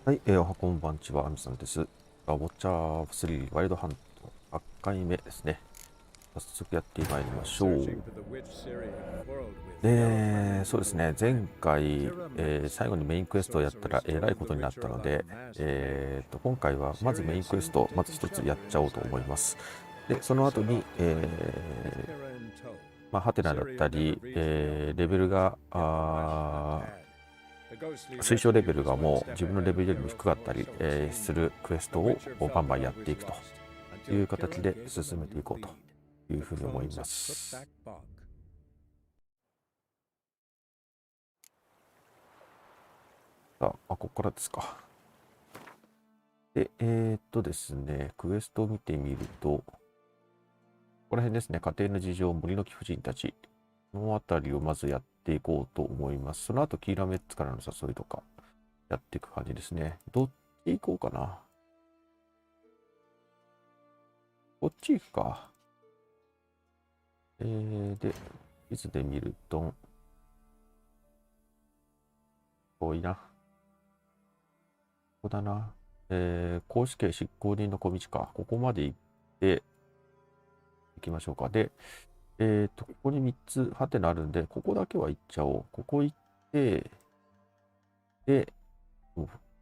はい、おはこんばんちは、あみさんです。ウォッチャー3ワイルドハント8回目ですね。早速やってまいりましょう。そうですね、前回、最後にメインクエストをやったらえらいことになったので、今回はまずメインクエストをまず一つやっちゃおうと思います。で、その後に、ハテナだったり、レベルが、推奨レベルがもう自分のレベルよりも低かったり、するクエストをバンバンやっていくという形で進めていこうというふうに思います。さあ、ここからですか。で、ですね、クエストを見てみると、ここら辺ですね、家庭の事情、森の貴婦人たちのあたりをまずやっていこうと思います。その後、キーラメッツからの誘いとかやっていく感じですね。どっち行こうかな。こっち行くか。で、地図で見ると、遠いな。ここだな。公式執行人の小道か。ここまで行って、行きましょうか。で、ここに3つハテナあるんで、ここだけは行っちゃおう。ここ行って、で、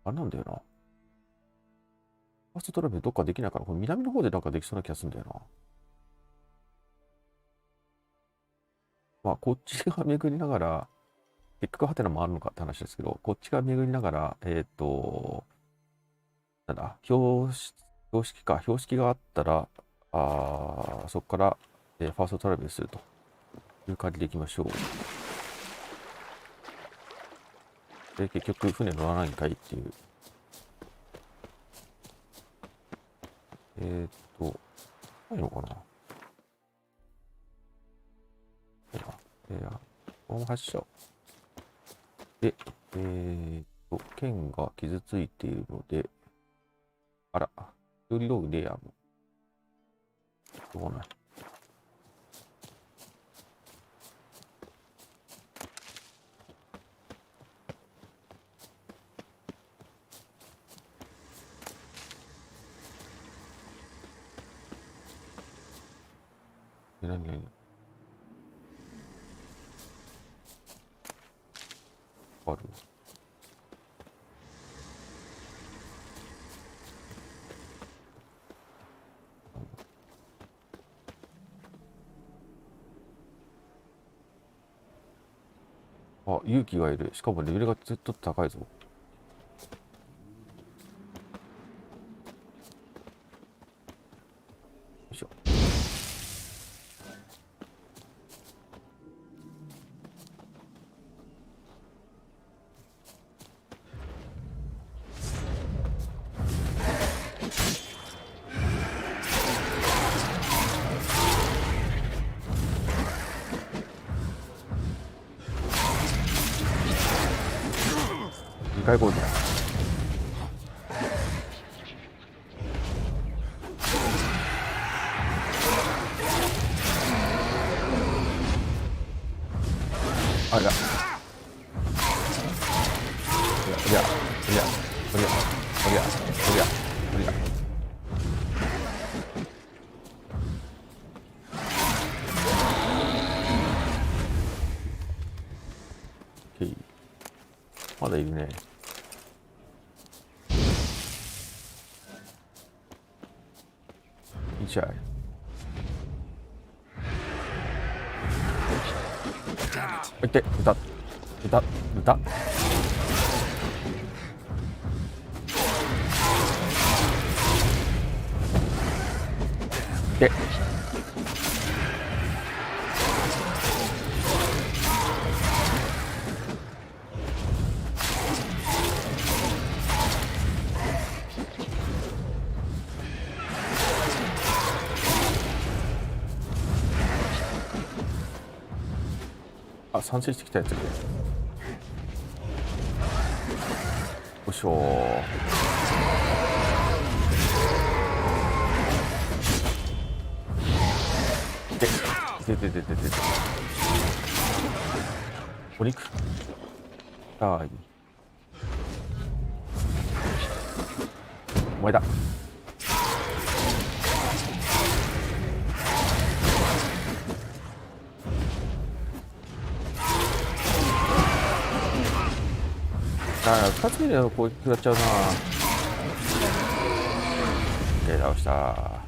なんだよな。ファーストトラベルどっかできないから、これ南の方でなんかできそうな気がするんだよな。こっちが巡りながら、結局ハテナもあるのかって話ですけど、こっちが巡りながら、なんだ、標識があったら、そこから、ファーストトラベルするという感じでいきましょう。で、結局、船乗らないんかいっていう。ないのかな。このまま発射。で、剣が傷ついているので、あら、よりログレアも。しょうがない。何ある勇気がいる。しかもレベルがずっと高いぞ。よいしょ。2回ゴールド。あ、いや。おりゃ、おりゃ、おりゃ、おりゃ、おりゃ、おりゃ。まだいるね。いいじゃい。いて、豚。豚。豚。で。賛成してきたやつね。よいしょで。お肉。はい。お前だ。2つ目で攻撃食らっちゃうな。倒した。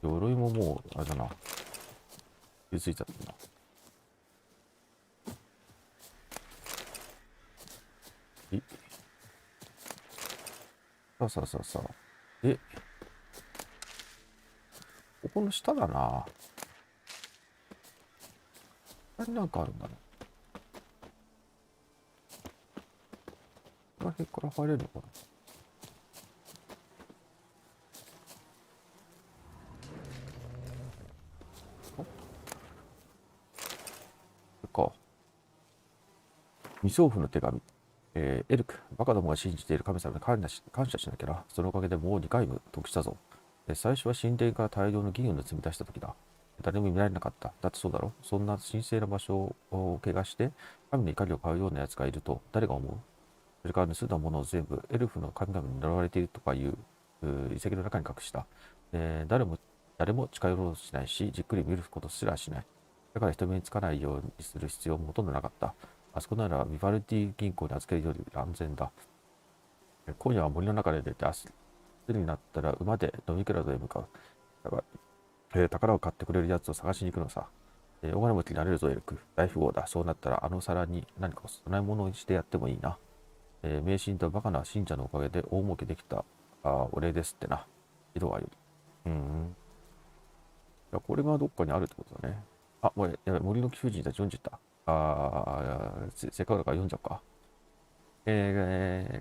鎧ももうあれだな、傷ついちゃったな。さあ。ここの下だな。下になんかあるんだね。この辺から入れるのかな。これか。未送付の手紙。エルク、バカどもが信じている神様に感謝しなきゃな。そのおかげでもう2回も得したぞ。最初は神殿から大量の銀を盗み出した時だ。誰も見られなかった。だってそうだろ。そんな神聖な場所を汚して神の怒りを買うような奴がいると誰が思う？それから盗んだものを全部エルフの神々に呪われているとかいう遺跡の中に隠した。誰も近寄ろうとしないし、じっくり見ることすらしない。だから人目につかないようにする必要もほとんどなかった。あそこならビバルディ銀行に預けるより安全だ。今夜は森の中で出て明日になったら馬で飲みクラブへ向かう。だから、宝を買ってくれるやつを探しに行くのさ。大金持ちになれるぞエルク。大富豪だ。そうなったらあの皿に何か供え物にしてやってもいいな。迷信とバカな信者のおかげで大儲けできたお礼ですってな。井戸はより。いや、これがどっかにあるってことだね。あ、もうやばい、森の貴婦人たち読んじゃった。せっかくだから読んじゃうか。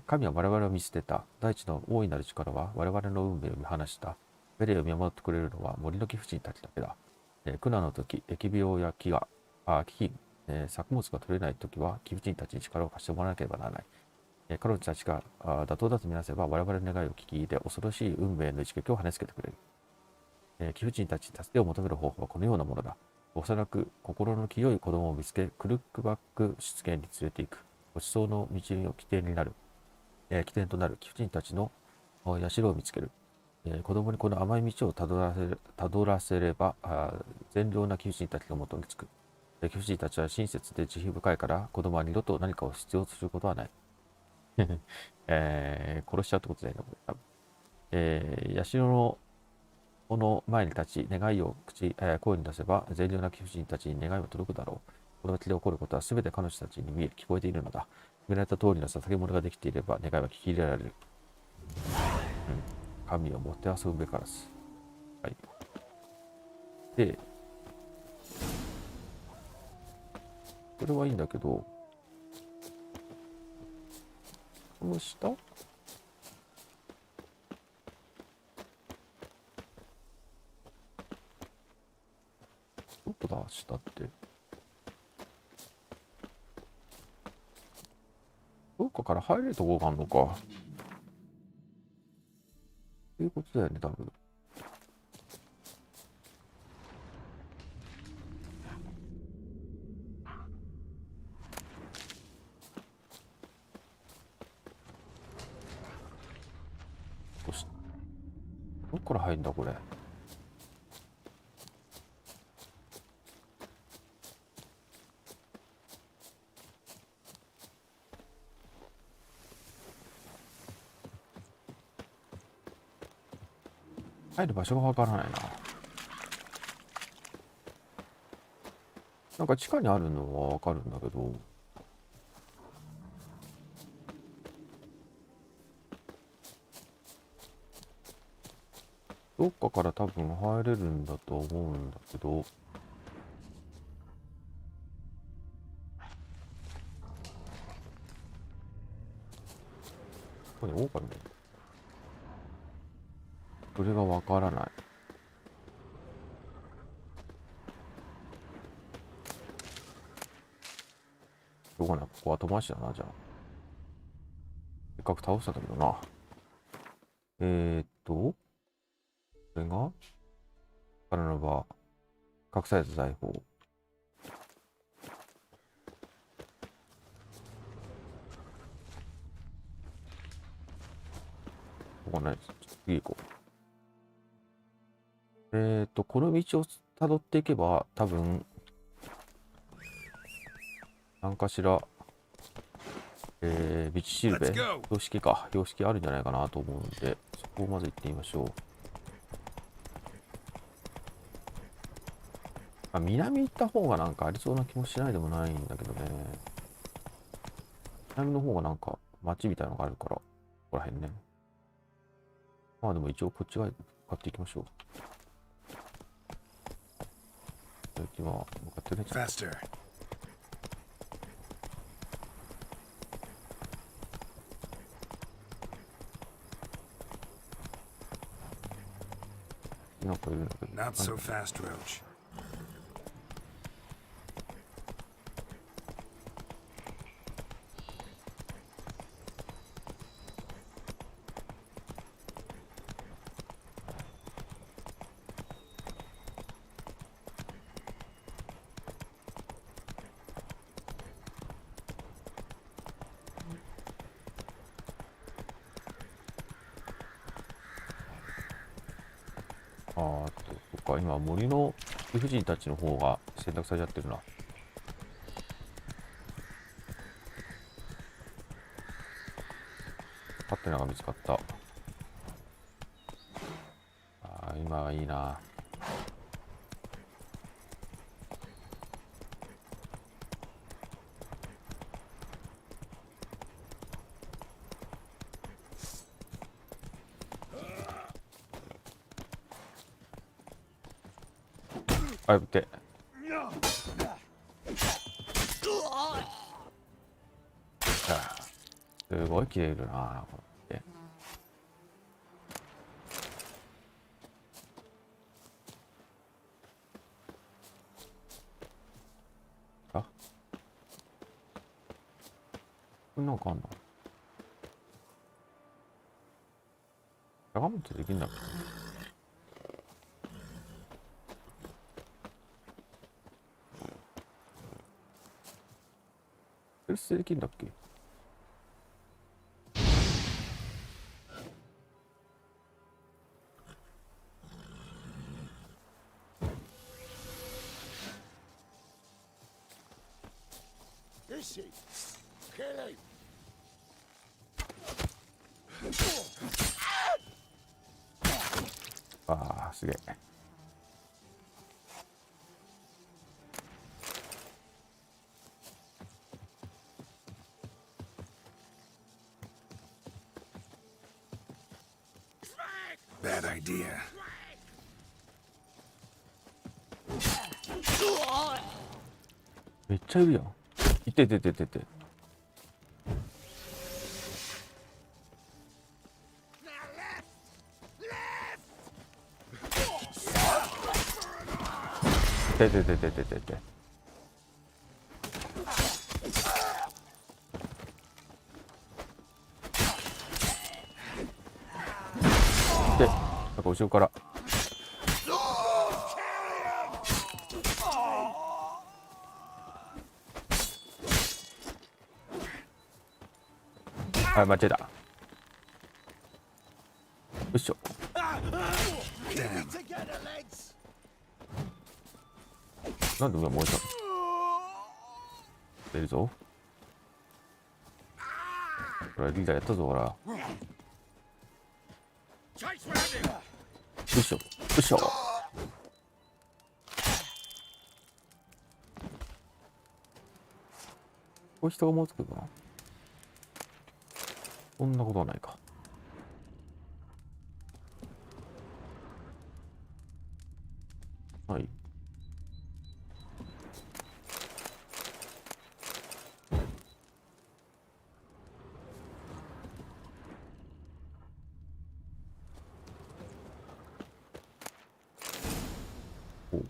神は我々を見捨てた。大地の大いなる力は我々の運命を見放した。ベレを見守ってくれるのは森の貴婦人たちだけだ。苦難の時、疫病や飢饉、作物が取れない時は貴婦人たちに力を貸してもらわなければならない。彼女たちが妥当だとみなせば我々の願いを聞き入れ、恐ろしい運命の一撃を跳ねつけてくれる。貴婦人たちに助けを求める方法はこのようなものだ。おそらく心の清い子供を見つけ、クルックバック湿原に連れて行く。ごちそうの道の起点となる貴婦人たちの社を見つける。子供にこの甘い道をたどらせれば、善良な貴婦人たちが元につく。貴婦人たちは親切で慈悲深いから、子供は二度と何かを必要とすることはない。殺しちゃうってことだよね、これ。社のこの前に立ち、願いを声に出せば、善良な貴婦人たちに願いは届くだろう。この町で起こることは全て彼女たちに見え、聞こえているのだ。決められた通りの捧げ物ができていれば、願いは聞き入れられる。神をもてあそぶべからず。はい。で、これはいいんだけど、この下どこだ下って。どっかから入れるとこがあるのか。ということだよね、多分。どっから入るんだ、これ。入る場所がわからないな。なんか地下にあるのはわかるんだけど、どっかから多分入れるんだと思うんだけど、ここに狼ね。それがわからない。どこね、ここは後回しだな、じゃあ。せっかく倒したんだけどな。これがからの場、隠された財宝。わかんないです。次行こう。この道を辿っていけば、多分、何かしら、道しるべ、標識か。標識あるんじゃないかなと思うんで、そこをまず行ってみましょう。南行った方がなんかありそうな気もしないでもないんだけどね。南の方がなんか街みたいなのがあるから、ここら辺ね。まあでも一応こっち側に向かっていきましょう。今向かってね。なんかいるんだけど。Not so fast, Roach. そっか、今森の貴婦人たちの方が選択されちゃってるな。ハテナが見つかった。今はいいな。あ、ぶって。すごい切れるな、これって。こんなんかあんの？しゃがむってできんだっけ？プレスできんだっけ？すげえ。Bad idea. めっちゃいるやん。いててててて。ててててててて。で、なんか後ろから。あ、間違えた。よいしょ。なんで上燃えたの？出るぞ。これリーダーやったぞ、ほら。よいしょ。よいしょ。これ人がもうつくかな？そんなことはないか。はい。おう。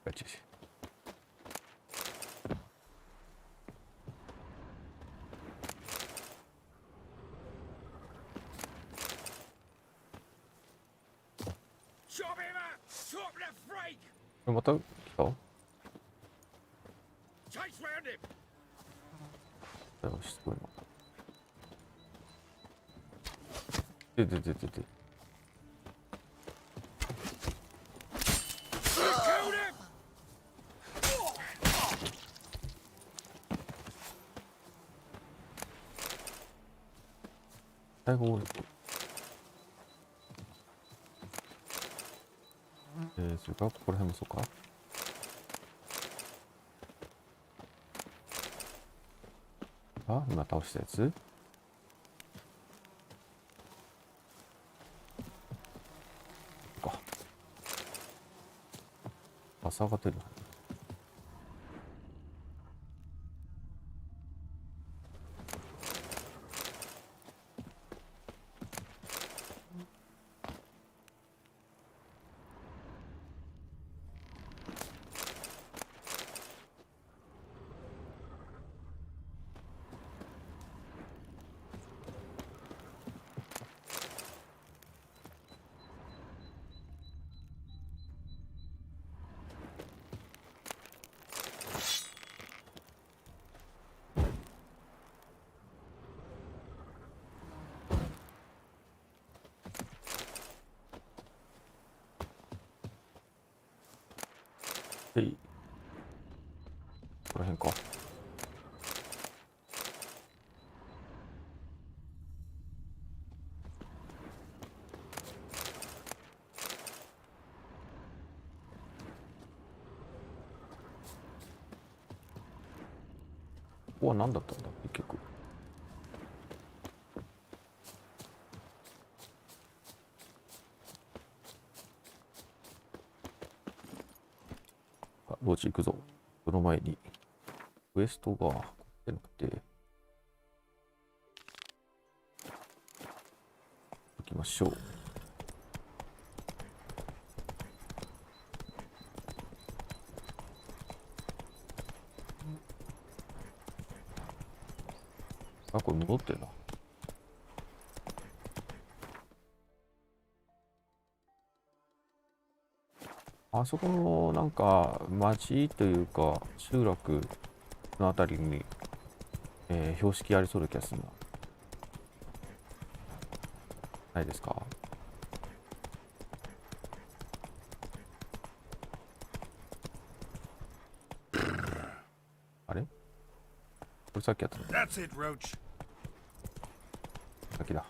ガチ。また来た？よし、すごいな。で。最後、それからここら辺もそうか。あ、今倒したやつ。か。朝が出る。はい。この辺か。ここは何だったんだ結局。あ、ローチ行くぞ。その前にウエストが出なくて行きましょう。あ、これ戻ってるな。あそこのなんか町というか集落のあたりに、標識ありそうな気がするな。ないですか？あれ？これさっきやったの？ That's it, Roach. さっきだ。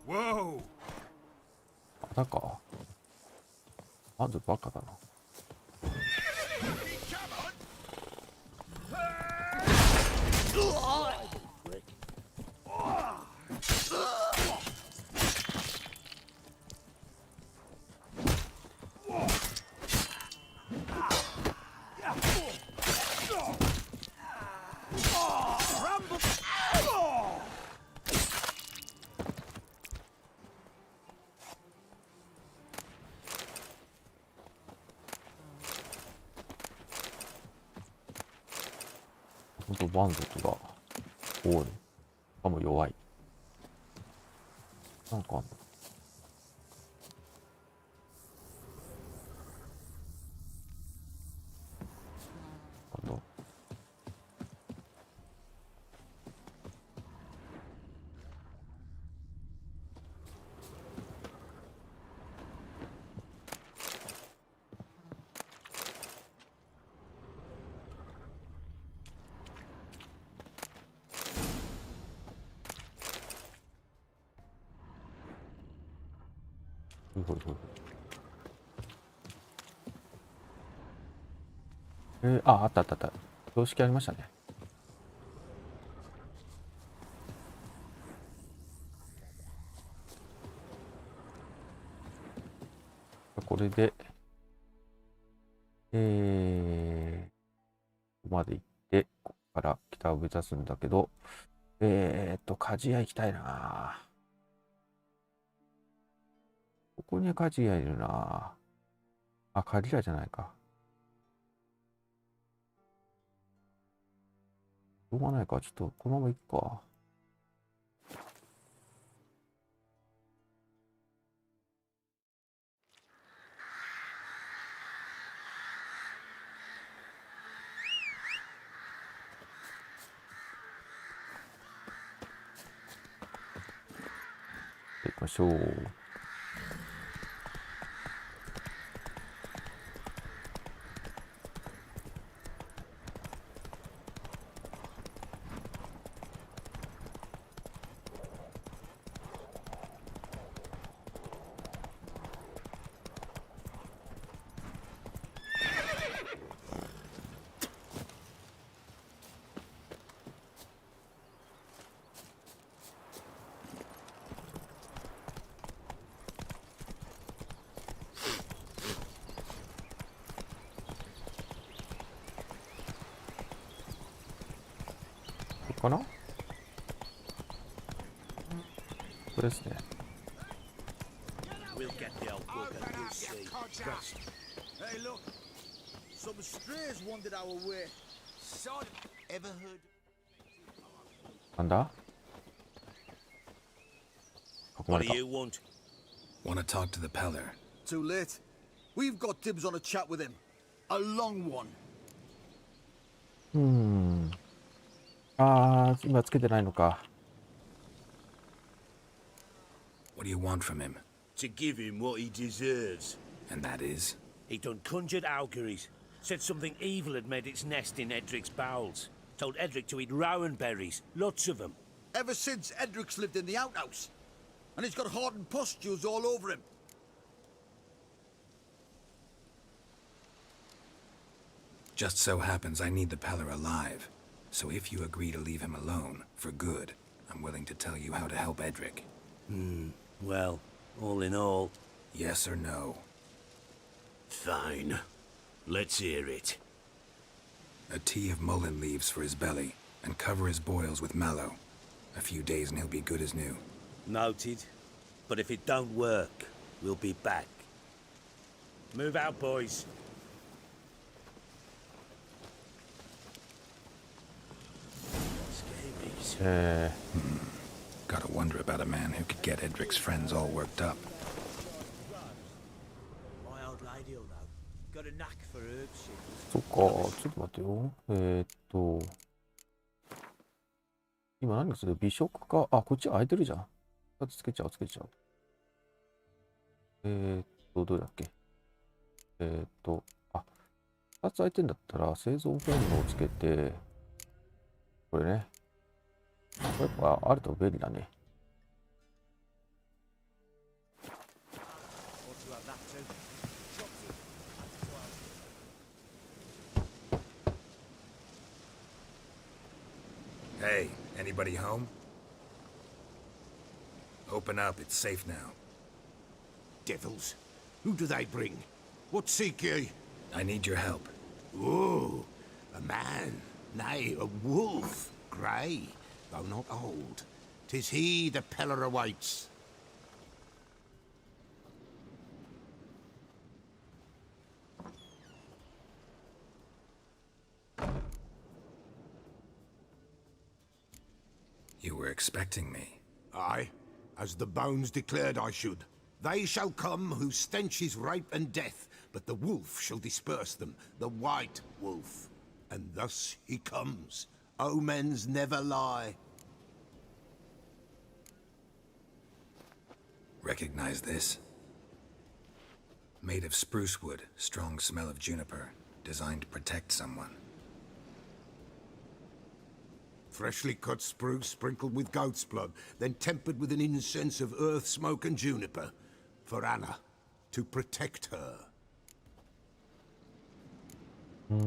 Whoa! またか。まずバカだな。ほんと蛮族が多い。しかも弱い。なんかあんの？あのほいほいほい。あ、あったあったあった。標識ありましたね。これで、ここまで行って、ここから北を目指すんだけど、鍛冶屋行きたいな。ここには鍛冶屋いるな。あ、鍛冶屋じゃないか。しょうがないか。ちょっと、このまま行くか。きましょう。これかな？これですね。We'll get the old bugger, you'll see. Rest. Hey, look. Some strays wandered our way. Son, ever heard? なんだ？囲ま What れ do た。 you want? Want to talk to the Peller? Too late. We've got dibs on a chat with him. A long one. 今つけてないのか。What do you want from him? To give him what he deserves. And that is? He done conjured auguries. Said something evil had made its nest in Edric's bowels. Told Edric to eat rowan berries. Lots of them. Ever since Edric's lived in the outhouse. And he's got hardened pustules all over him. Just so happens I need the Peller alive. So if you agree to leave him alone, for good, I'm willing to tell you how to help Edric. Well, all in all... Yes or no? Fine. Let's hear it. A tea of mullein leaves for his belly, and cover his boils with mallow. A few days and he'll be good as new. Noted. But if it don't work, we'll be back. Move out, boys. Scabies. Gotta wonder about a man who could get Edric's friends all worked up. My old lady will know. Got a knack for herbs. そっか、ちょっと待ってよ。今何する？美食か。あ、こっち空いてるじゃん。2つつけちゃう。どれだっけ？あ、2つ空いてんだったら生存本能をつけて、これね。これやっぱあると便利だね。Hey, anybody home? Open up, it's safe now. Devils. Who do they bring? What seek ye? I need your help. Oh, a man. Nay, a wolf. Grey, though not old. 'Tis he the Peller awaits. You were expecting me. Aye, as the bones declared I should. They shall come whose stench is rape and death, but the wolf shall disperse them, the white wolf. And thus he comes. Omens never lie. Recognize this? Made of spruce wood, strong smell of juniper, designed to protect someone. Freshly cut spruce sprinkled with goat's blood, then tempered with an incense of earth, smoke and juniper. For Anna, to protect her.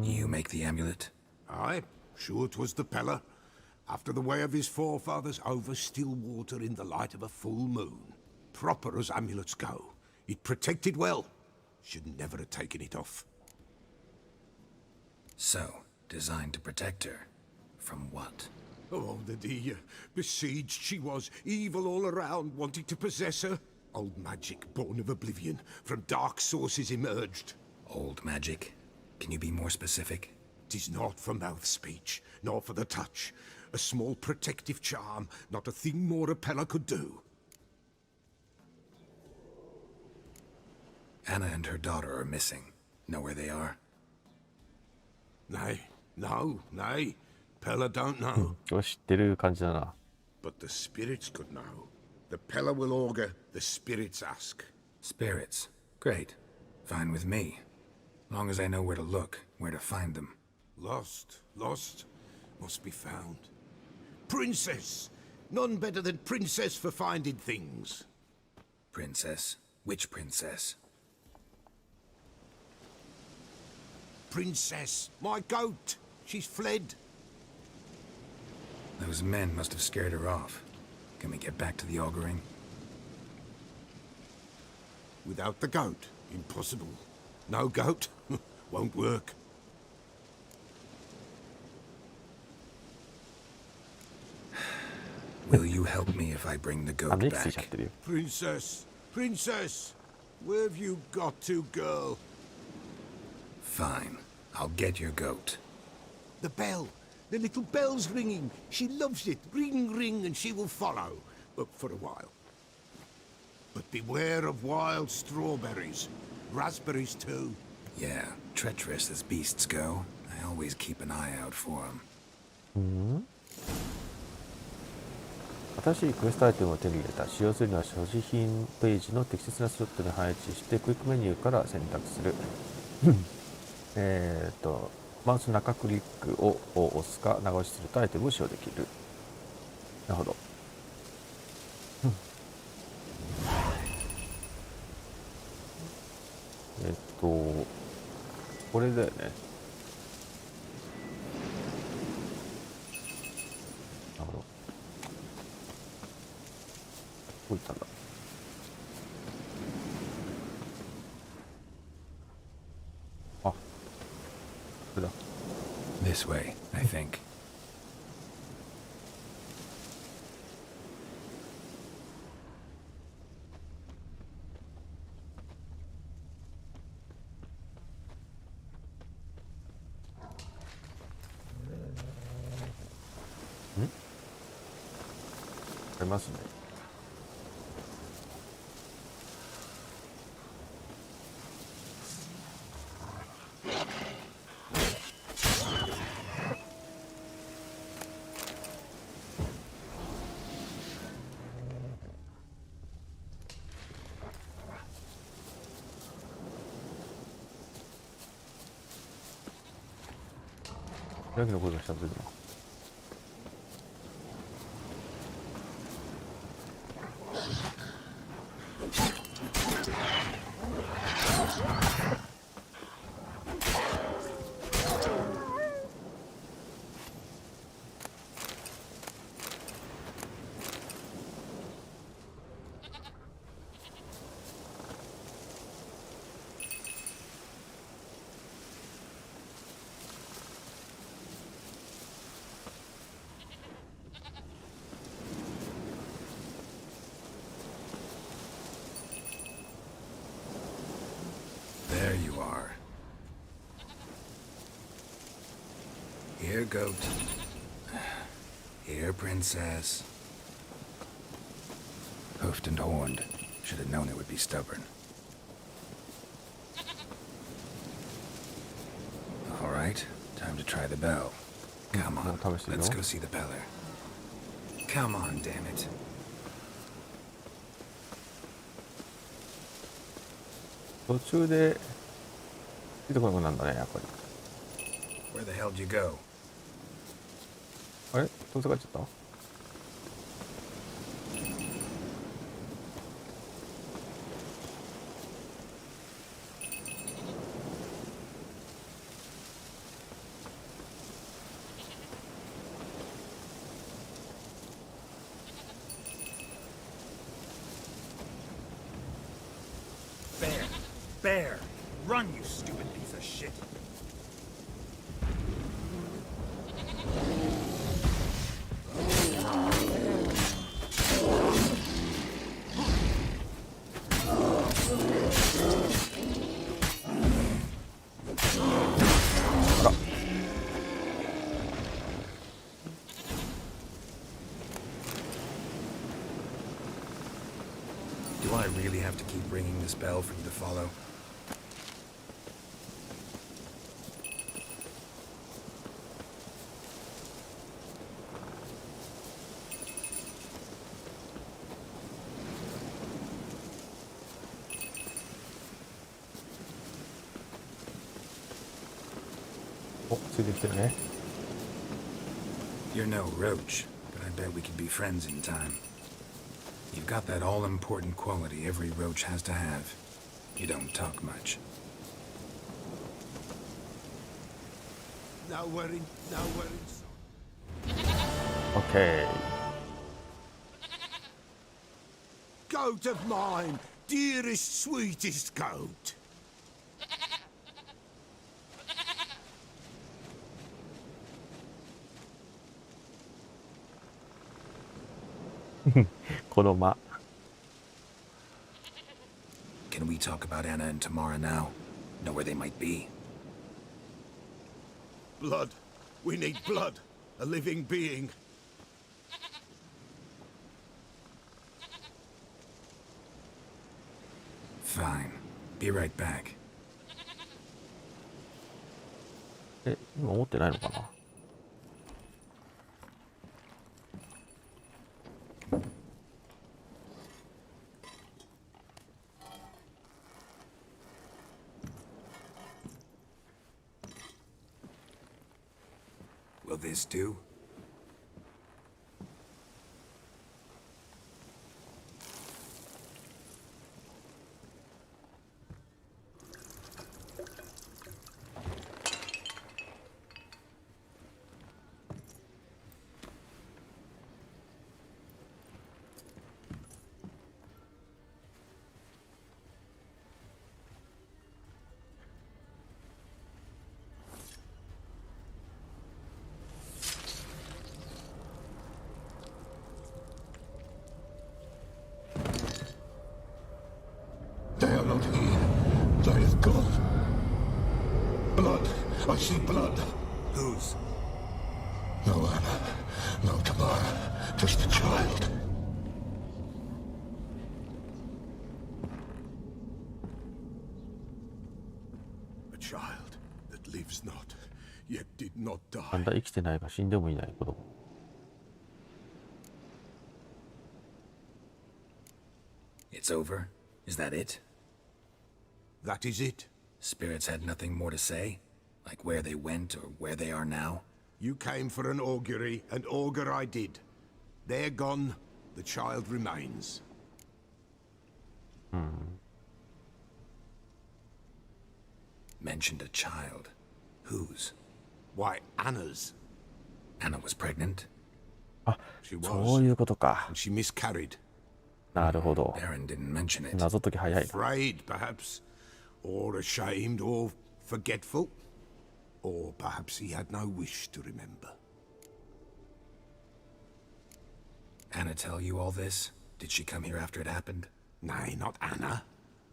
You make the amulet? Aye, sure 'twas the Peller. After the way of his forefathers, over still water in the light of a full moon. Proper as amulets go. It protected well. Should never have taken it off. So, designed to protect her. From what? Oh, the dear. Besieged she was, evil all around, wanting to possess her. Old magic, born of oblivion, from dark sources emerged. Old magic? Can you be more specific? 'Tis not for mouth speech, nor for the touch. A small protective charm, not a thing more a Peller could do. Anna and her daughter are missing. Know where they are? Nay, nay. Peller don't know. これ知ってる感じだな。 But the spirits could know. The Peller will augur, the spirits ask. Spirits. Great. Fine with me. Long as I know where to look, where to find them. Lost, must be found. Princess! None better than Princess for finding things. Princess? Which princess? Princess, my goat! She's fled. Those men must have scared her off. Can we get back to the auguring? Without the goat, impossible. No goat, won't work. Will you help me if I bring the あ、 goat メイクついちゃっ back? てるよ。 Princess, Princess! Where have you got to, girl? Fine. I'll get your goat. The bell! The little bell's ringing. She loves it. Ring, ring, and she will follow. But for a while. But beware of wild strawberries. Raspberries, too. Yeah, treacherous as beasts go. I always keep an eye out for them. 新しいクエストアイテムを手に入れた。使用するには所持品ページの適切なスロットに配置してクイックメニューから選択する。マウス中クリックを押すか長押しするとアイテムを使用できる。なるほど。これだよね。なるほど。どこ行ったんだ。あ、これだ。This way, I think. Hmm? ありますね。ヤギの声がしたんだけど。There you are. Here, goat. Here, princess. Hoofed and horned. Should have known it would be stubborn. All right, time to try the bell. Come on, let's go see the Peller. Come on, damn it. 途中で出てこなくなるんだね、やっぱり。 Where the hell did you go? あれ遠ざかっちゃった？Bear! Run, you stupid piece of shit! Do I really have to keep ringing this bell for you to follow? お、ついてきてるね。 You're no roach, but I bet we could be friends in time. You've got that all-important quality every roach has to have. You don't talk much. Nowhere in sight. OK。 Goat of mine, dearest, sweetest goat. この間。 Can we talk about Anna and Tamara now? Know where they might be? Blood. We need blood. A living being. Fine. Be right back. え、今持ってないのかな。 Will this do? They are not here. They have gone. Blood. I see blood. Whose? No Anna. No Tamara. Just a child. A child that lives not, yet did not なん die. だ、生きてないが死んでもいない子供。 It's over? Is that it? That is it. Spirits had nothing more to say? Like where they went or where they are now? You came for an augury, and augur I did. They're gone. The child remains. Mentioned a child. Whose? Why, Anna's. Anna was pregnant? あ、 She そう was. いうことか。 And she miscarried. なるほど。 Baron didn't mention it. 謎解き早いな。 Afraid, perhaps. Or ashamed, or forgetful. Or perhaps he had no wish to remember. Anna tell you all this? Did she come here after it happened? Nay, not Anna.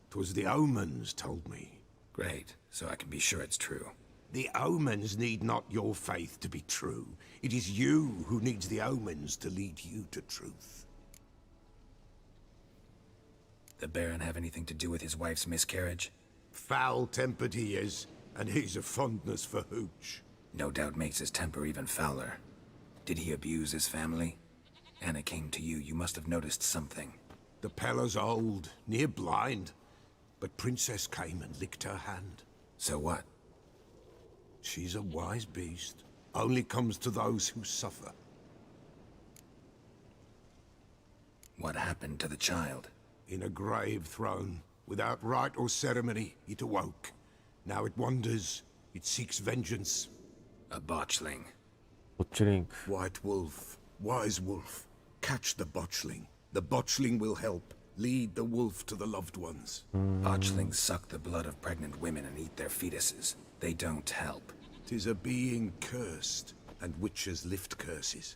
'Twas the omens told me. Great, so I can be sure it's true. The omens need not your faith to be true. It is you who needs the omens to lead you to truth. The Baron have anything to do with his wife's miscarriage? Foul-tempered he is, and he's a fondness for hooch. No doubt makes his temper even fouler. Did he abuse his family? Anna came to you, you must have noticed something. The Pella's old, near blind, but Princess came and licked her hand. So what? She's a wise beast. Only comes to those who suffer. What happened to the child? In a grave thrown, without rite or ceremony, it awoke. Now it wanders, it seeks vengeance. A botchling. ボッチリンク。 White wolf, wise wolf, catch the botchling. The botchling will help. Lead the wolf to the loved ones. Botchlings suck the blood of pregnant women and eat their fetuses. They don't help. 'Tis a being cursed, and witches lift curses.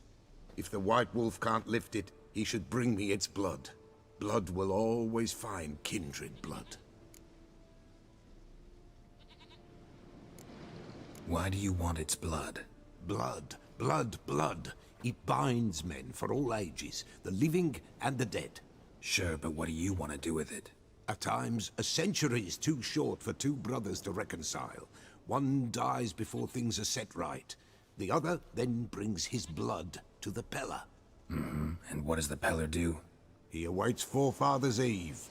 If the white wolf can't lift it, he should bring me its blood. Blood will always find kindred blood. Why do you want its blood? Blood, blood, blood. It binds men for all ages, the living and the dead. Sure, but what do you want to do with it? At times, a century is too short for two brothers to reconcile. One dies before things are set right. The other then brings his blood to the Pella. And what does the Peller do? He awaits Forefather's Eve.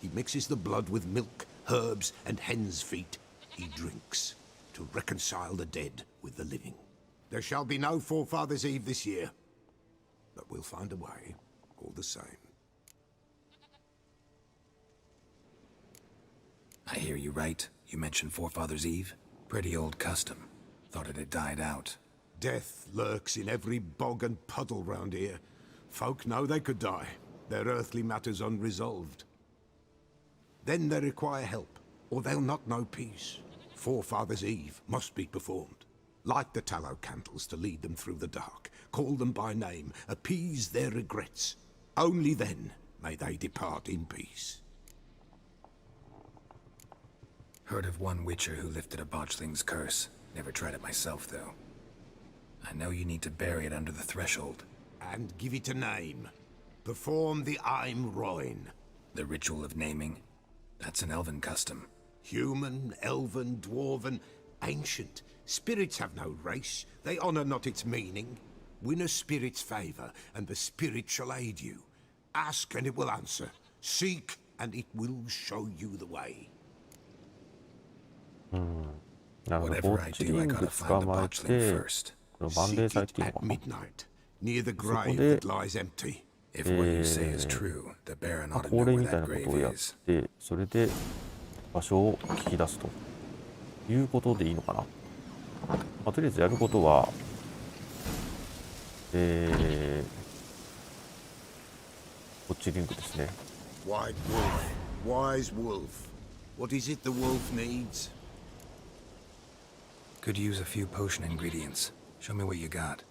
He mixes the blood with milk, herbs, and hen's feet. He drinks to reconcile the dead with with the living. There shall be no Forefathers' Eve this year, but we'll find a way, all the same. I hear you right. You mentioned Forefathers' Eve. Pretty old custom. Thought it had died out. Death lurks in every bog and puddle round here. Folk know they could die, their earthly matters unresolved. Then they require help, or they'll not know peace. Forefathers' Eve must be performed. Light the tallow candles to lead them through the dark. Call them by name, appease their regrets. Only then may they depart in peace. Heard of one witcher who lifted a botchling's curse. Never tried it myself, though. I know you need to bury it under the threshold. And give it a name. Perform the Aim Roin. The ritual of naming. That's an elven custom. Human, elven, dwarven, ancient. Spirits have no race. They honor not its meaning. Win a spirit's favor, and the spirit shall aid you. Ask, and it will answer. Seek, and it will show you the way. なるほど。ボ Whatever ッ I チ do, リ I ング gotta 捕 find the まえ botchling て、 first. そのバンデー Seek され it ていいの at かな。 midnight, near the そこ grave で that lies empty. If what you say is true, the Baron まあ ought to 恒 know 例 where みたい that なこと grave をやっ is. て、それで場所を聞き出すということでいいのかな。まあ、とりあえずやることは、ボッチリングですね。White wolf, wise wolf. What is it the wolf needs? Could use a few potion ingredients. Show me what you got.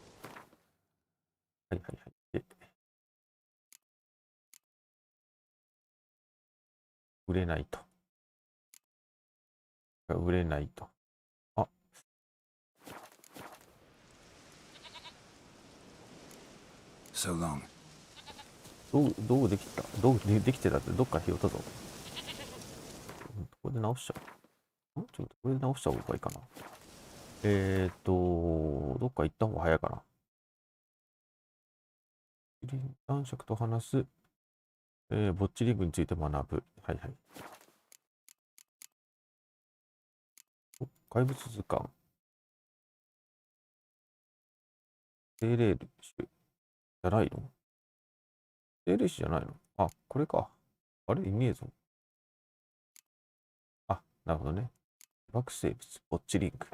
はいはいはい。で、売れないと。売れないと。あ、So long. どうできたどうできてたってどっか拾ったぞ。これで直しちゃう。ちょっとこれで直しちゃう方がいいかな。どっか行った方が早いかな。男爵と話す、ボッチリングについて学ぶ。はいはい。怪物図鑑。精霊種じゃないの？精霊種じゃないの？あ、これか。あれいねえぞ。あ、なるほどね。爆生物、ボッチリング。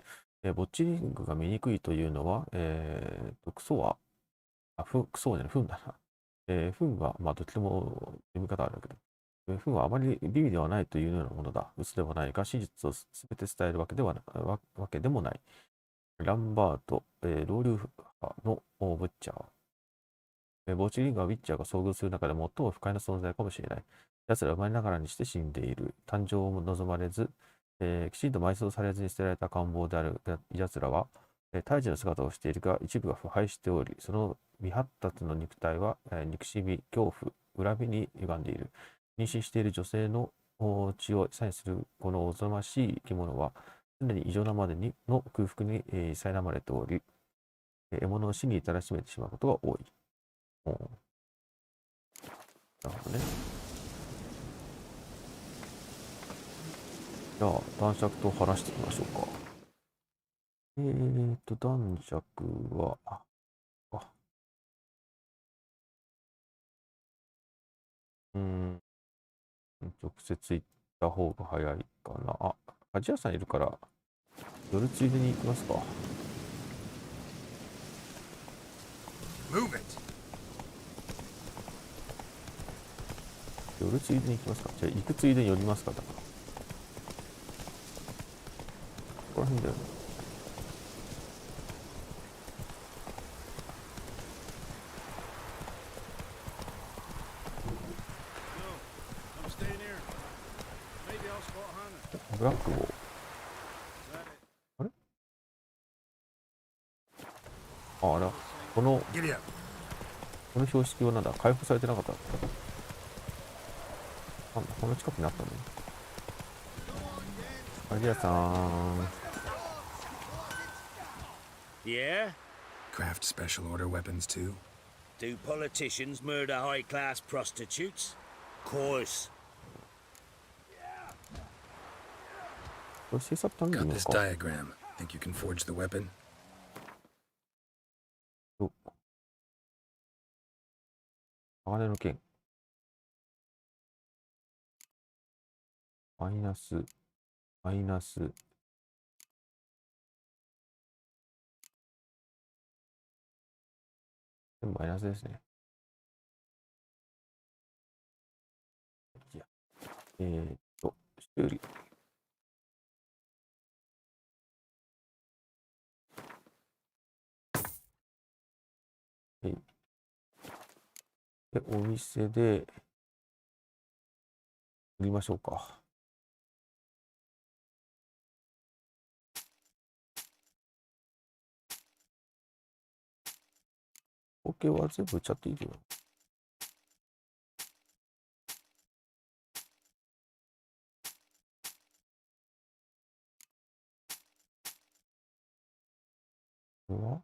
ボッチリングが見にくいというのは、クソは、クソじゃない、フンだな。フンは、まあ、どっちでも読み方あるけど、フンはあまり美味ではないというようなものだ。嘘ではないが、真実をすべて伝えるわけでもない。ランバート、老流派のブッチャー。ボッチリングはウィッチャーが遭遇する中で最も不快な存在かもしれない。奴らは生まれながらにして死んでいる。誕生を望まれず、きちんと埋葬されずに捨てられた赤ん坊である奴らは、胎児の姿をしているが、一部が腐敗しており、その未発達の肉体は、憎しみ、恐怖、恨みに歪んでいる。妊娠している女性の血をサインするこのおぞましい生き物は、常に異常なまでにの空腹に苛まれており、獲物を死に至らしめてしまうことが多い。なるほどね。じゃあ、男爵と話していきましょうか。男爵は、直接行った方が早いかな。あ、鍛冶屋さんいるから、夜ついでに行きますか。Move it. 夜ついでに行きますか。じゃあ、行くついでに寄りますか。だから。ここら辺だよね。ブラックを。あれ？あら、この標識はなんだ、開放されてなかった。なんだ、この近くにあったのね。鍛冶屋さん。Yeah? Craft special order weapons too? Do politicians murder high-class prostitutes? Course. これ制作単元 Got の this か。 diagram. Think you can forge the weapon? 鋼の剣。マイナス、マイナス。全部マイナスですね。いや修理。で、お店で売りましょうか。OK は全部売っちゃっていいよ。これは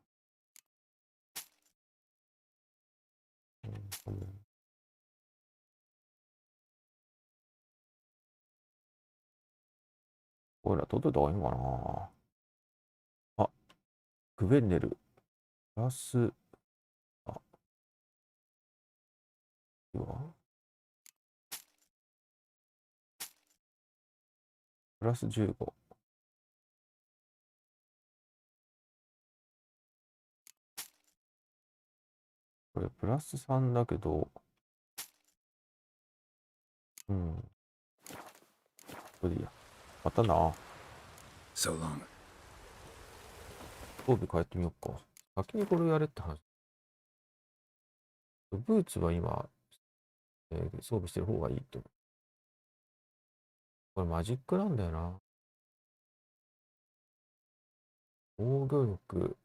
これら取っといた方がいいのかな。あ、グベンネル。プラス、あ、いいわ。プラス15。これプラス3だけど、うん。これでいいや。またな。So long. 装備変えてみようか。先にこれをやれって話。ブーツは今、装備してる方がいいと。これマジックなんだよな。防御力、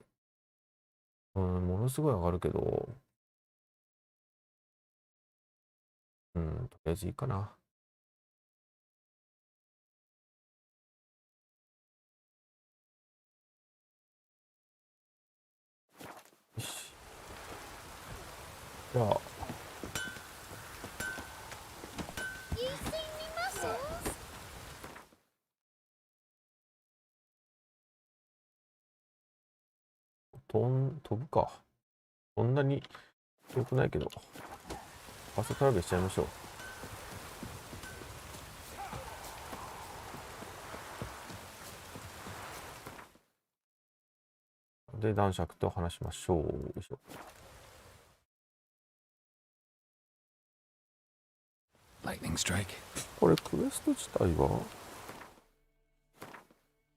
ものすごい上がるけど、とりあえずいいかな。よし。じゃあ、飛ぶか。そんなに良くないけど、ファーストトラベルしちゃいましょう。で、男爵と話しましょう。よいしょ。Lightning strike. これ、クエスト自体は、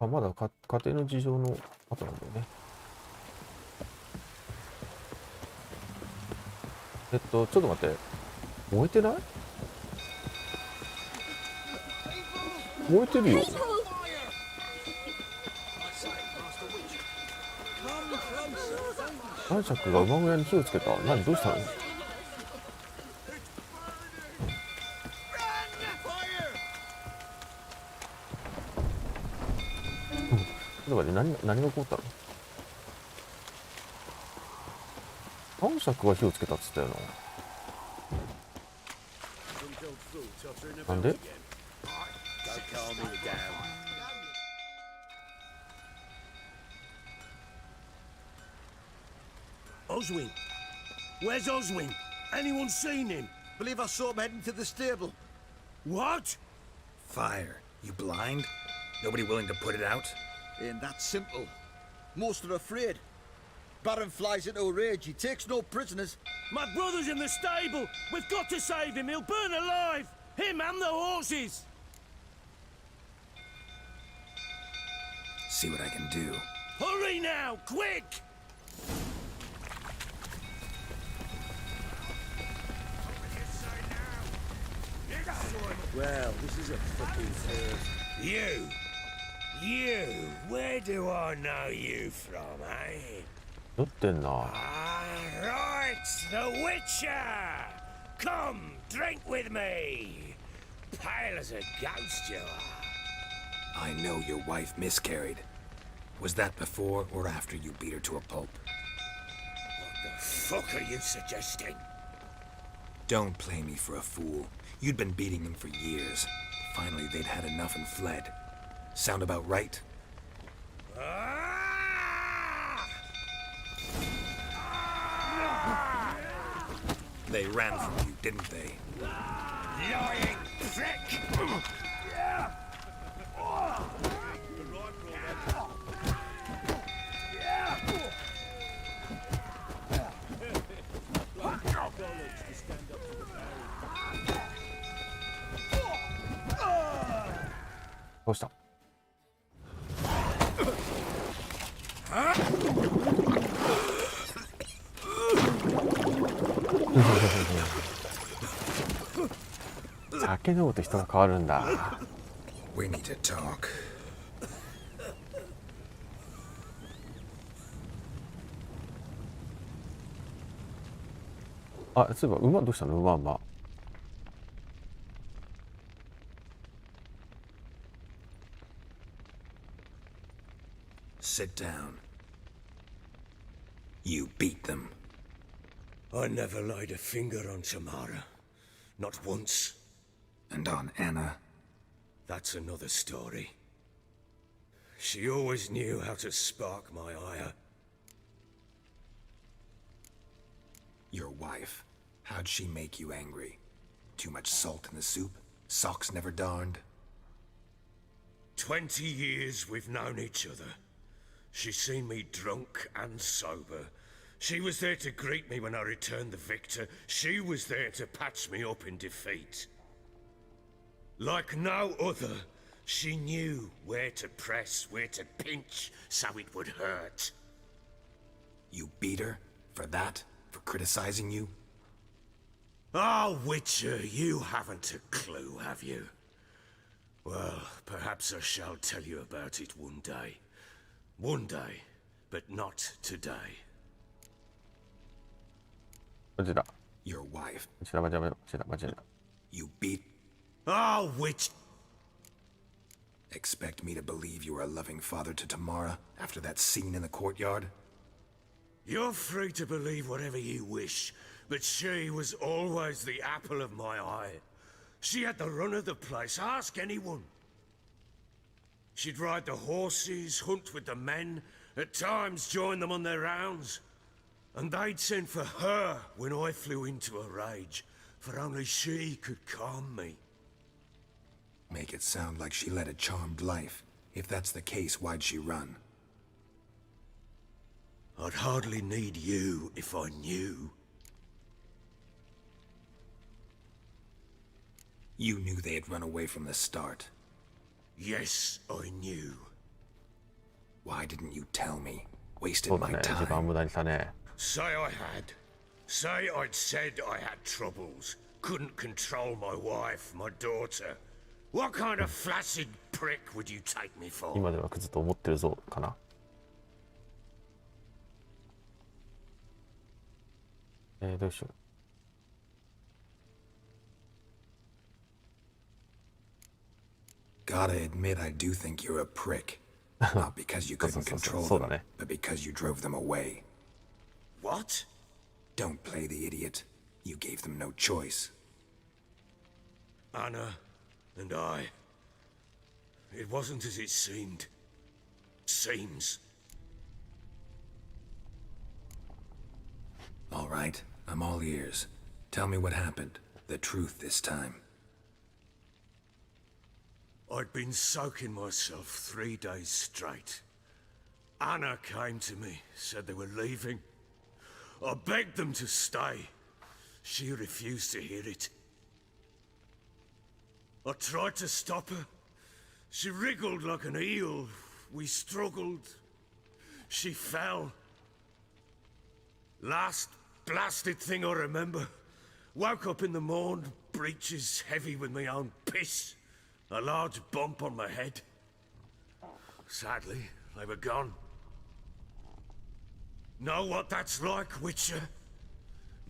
まだ家庭の事情の後なんだよね。ちょっと待って。燃えてない？燃えてるよ。男爵が馬小屋に火をつけた。何、どうしたの？ちょっと待って、何が起こったの？男爵が火をつけたっつったよな。なんで？ Oswin! Where's Oswin? Anyone seen him? Believe I saw him heading to the stable. What? Fire. You blind? Nobody willing to put it out? Ain't that simple. Most are afraid. Baron flies into a rage. He takes no prisoners. My brother's in the stable! We've got to save him! He'll burn alive! Him and the horses! See what I can do. Hurry now! Quick! Well, this is a fucking first. You! Where do I know you from, eh? 酔ってんな。Ah, right! The Witcher! Come, drink with me! Pale as a ghost you are. I know your wife miscarried. Was that before or after you beat her to a pulp? What the fuck are you suggesting? Don't play me for a fool. You'd been beating them for years. Finally, they'd had enough and fled. Sound about right? They ran from you, didn't they? Lying prick! どうした？酒飲むと人が変わるんだ。We need to talk. あ、そういえば馬どうしたの？馬。Sit down. You beat them. I never laid a finger on Tamara. Not once. And on Anna. That's another story. She always knew how to spark my ire. Your wife. How'd she make you angry? Too much salt in the soup? Socks never darned? 20 years we've known each other. She's seen me drunk and sober. She was there to greet me when I returned the victor. She was there to patch me up in defeat. Like no other, she knew where to press, where to pinch, so it would hurt. You beat her? For that? For criticizing you? Oh, Witcher, you haven't a clue, have you? Well, perhaps I shall tell you about it one day. One day, but not today. こちら。 Your wife. こちら、間違えた。 You beat... Oh, Witch... Expect me to believe you were a loving father to Tamara after that scene in the courtyard? You're free to believe whatever you wish, but she was always the apple of my eye. She had the run of the place, ask anyone. She'd ride the horses, hunt with the men, at times join them on their rounds. And they'd send for her when I flew into a rage, for only she could calm me. Make it sound like she led a charmed life. If that's the case, why'd she run? I'd hardly need you if I knew. You knew they had run away from the start. Yes, I knew. Why didn't you tell me? Wasted そうだ my ね。時間 time. 無駄にしたね。 Say I had. Say I'd said I had troubles. Couldn't control my wife, my daughter. What kind of flaccid prick would you take me for? 今ではクズと思ってるぞ、かな。どうしよう。Gotta admit, I do think you're a prick. Not because you couldn't control them, but because you drove them away. What? Don't play the idiot. You gave them no choice. Anna and I. It wasn't as it seemed. Seems. All right, I'm all ears. Tell me what happened. The truth this time. I'd been soaking myself 3 days straight. Anna came to me, said they were leaving. I begged them to stay. She refused to hear it. I tried to stop her. She wriggled like an eel. We struggled. She fell. Last blasted thing I remember. Woke up in the morn, breeches heavy with my own piss. A large bump on my head. Sadly, they were gone. Know what that's like, Witcher?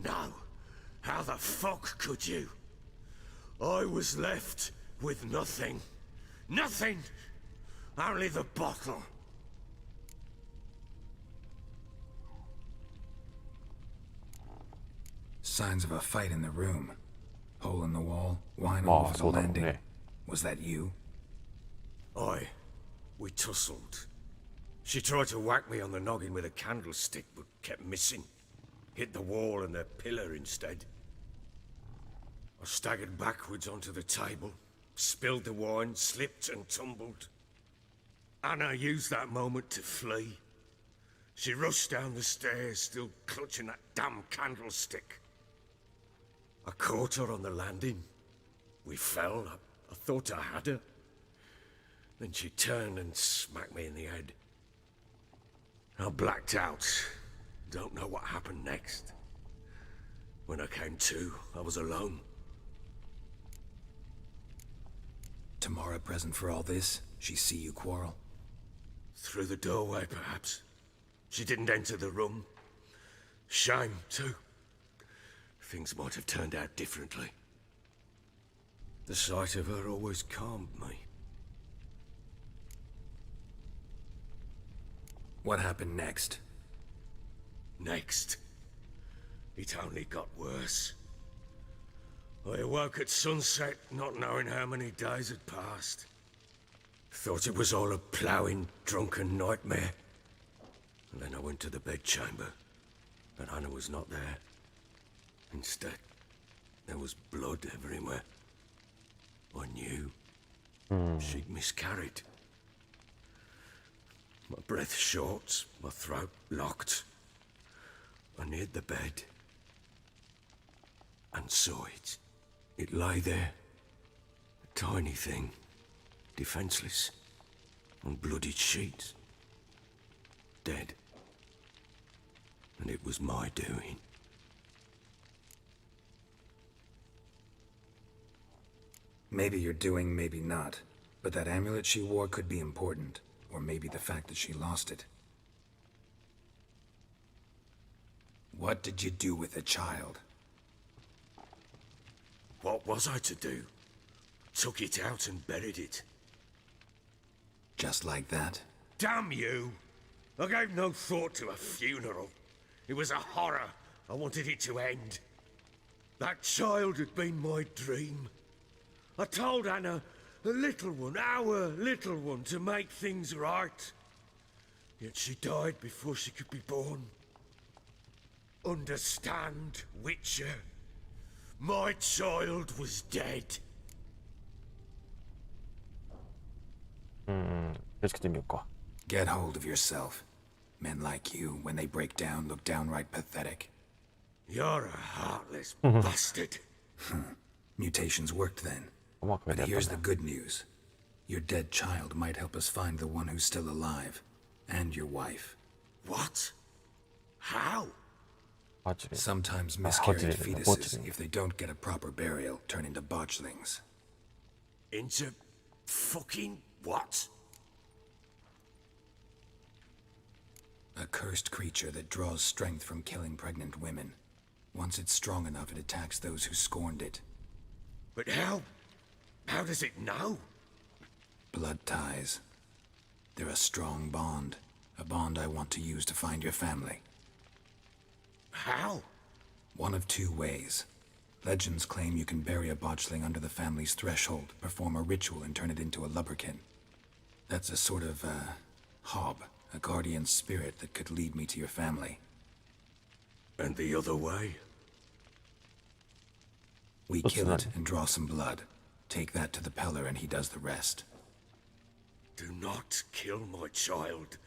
No. How the fuck could you? I was left with nothing. Nothing! Only the bottle. Signs of a fight in the room. Hole in the wall, wine ま all あ over the そうだろう landing. ね。 Was that you? We tussled. She tried to whack me on the noggin with a candlestick, but kept missing. Hit the wall and the pillar instead. I staggered backwards onto the table, spilled the wine, slipped and tumbled. Anna used that moment to flee. She rushed down the stairs, still clutching that damn candlestick. I caught her on the landing. We fell. I thought I had her. Then she turned and smacked me in the head. I blacked out. Don't know what happened next. When I came to, I was alone. Tamara present for all this? She see you quarrel? Through the doorway, perhaps. She didn't enter the room. Shame, too. Things might have turned out differently. The sight of her always calmed me. What happened next? Next, it only got worse. I awoke at sunset, not knowing how many days had passed. Thought it was all a ploughing, drunken nightmare. And then I went to the bedchamber, but Anna was not there. Instead, there was blood everywhere. I knew she'd miscarried. My breath short, my throat locked. I neared the bed and saw it. It lay there, a tiny thing, defenseless, on bloodied sheets, dead. And it was my doing. Maybe you're doing, maybe not. But that amulet she wore could be important. Or maybe the fact that she lost it. What did you do with the child? What was I to do? Took it out and buried it. Just like that? Damn you! I gave no thought to a funeral. It was a horror. I wanted it to end. That child had been my dream. I told Anna, the little one, our little one, to make things right. Yet she died before she could be born. Understand, Witcher? My child was dead. 気をつけてみようか。 Get hold of yourself. Men like you, when they break down, look downright pathetic. You're a heartless bastard. Mutations worked then. うまく書い But てあった here's the ね。 good news. Your dead child might help us find the one who's still alive. And your wife. What? How? マジで。 Sometimes Ah, miscarried botchling, fetuses, botchling. if they don't get a proper burial, turn into botchlings. Into fucking what? A cursed creature that draws strength from killing pregnant women. Once it's strong enough, it attacks those who scorned it. But how? How does it know? Blood ties. They're a strong bond. A bond I want to use to find your family. How? One of two ways. Legends claim you can bury a botchling under the family's threshold, perform a ritual, and turn it into a lubberkin. That's a sort of, hob, a guardian spirit that could lead me to your family. And the other way? We What's kill that? it and draw some blood. Take that to the Peller and he does the rest. Do not kill my child.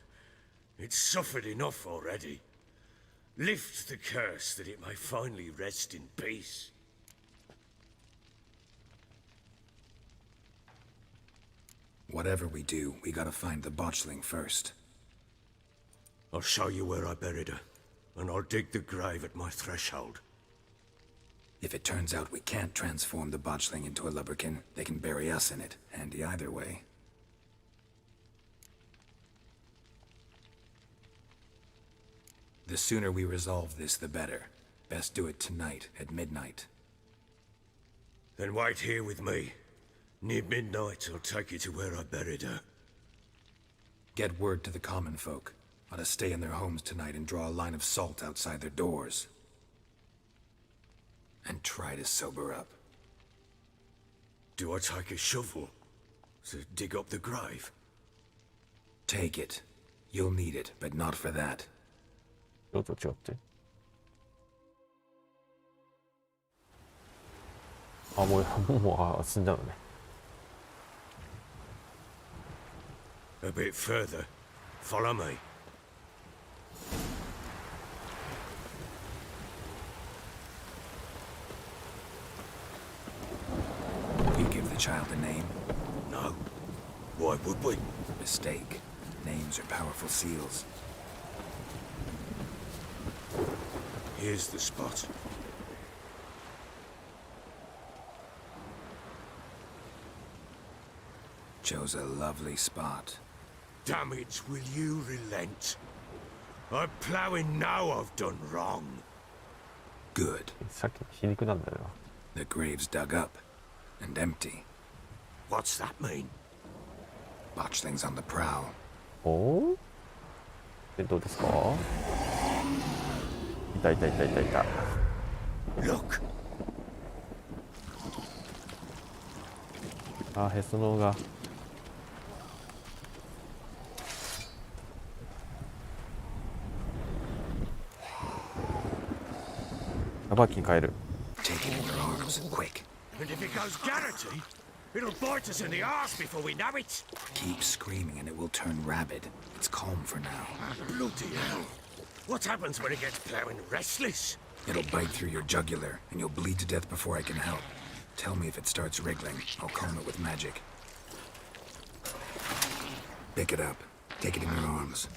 It's suffered enough already. Lift the curse that it may finally rest in peace. Whatever we do, we gotta find the botchling first. I'll show you where I buried her, and I'll dig the grave at my threshold. If it turns out we can't transform the botchling into a lubberkin, they can bury us in it. Handy either way. The sooner we resolve this, the better. Best do it tonight, at midnight. Then wait here with me. Near midnight, I'll take you to where I buried her. Get word to the common folk. Ought to stay in their homes tonight and draw a line of salt outside their doors. And try to sober up. Do I take a shovel to dig up the grave? Take it. You'll need it, but not for that. ちょっと違って。あ、もう進んじゃうのね。A bit further. Follow me. We give the child a name? No. Why would we? Mistake. Names are powerful seals. Here's the spot. Chose a lovely spot. Damn it, will you relent? I'm ploughing now I've done wrong. Good. さっきの皮肉なんだよな。 The grave's dug up and empty. What's that mean? Botchlings on the prowl. おお。で、どうですか？いた。 Look! あ、へその緒が。ヤバキに変える。 Take it in your arms, quick. And if it goes Garrity, it'll bite us in the arse before we know it. Keep screaming and it will turn rabid. It's calm for now. Bloody hell. What happens when it gets ploughing restless? It'll bite through your jugular and you'll bleed to death before I can help. Tell me if it starts wriggling. I'll calm it with magic. Pick it up. Take it in your arms.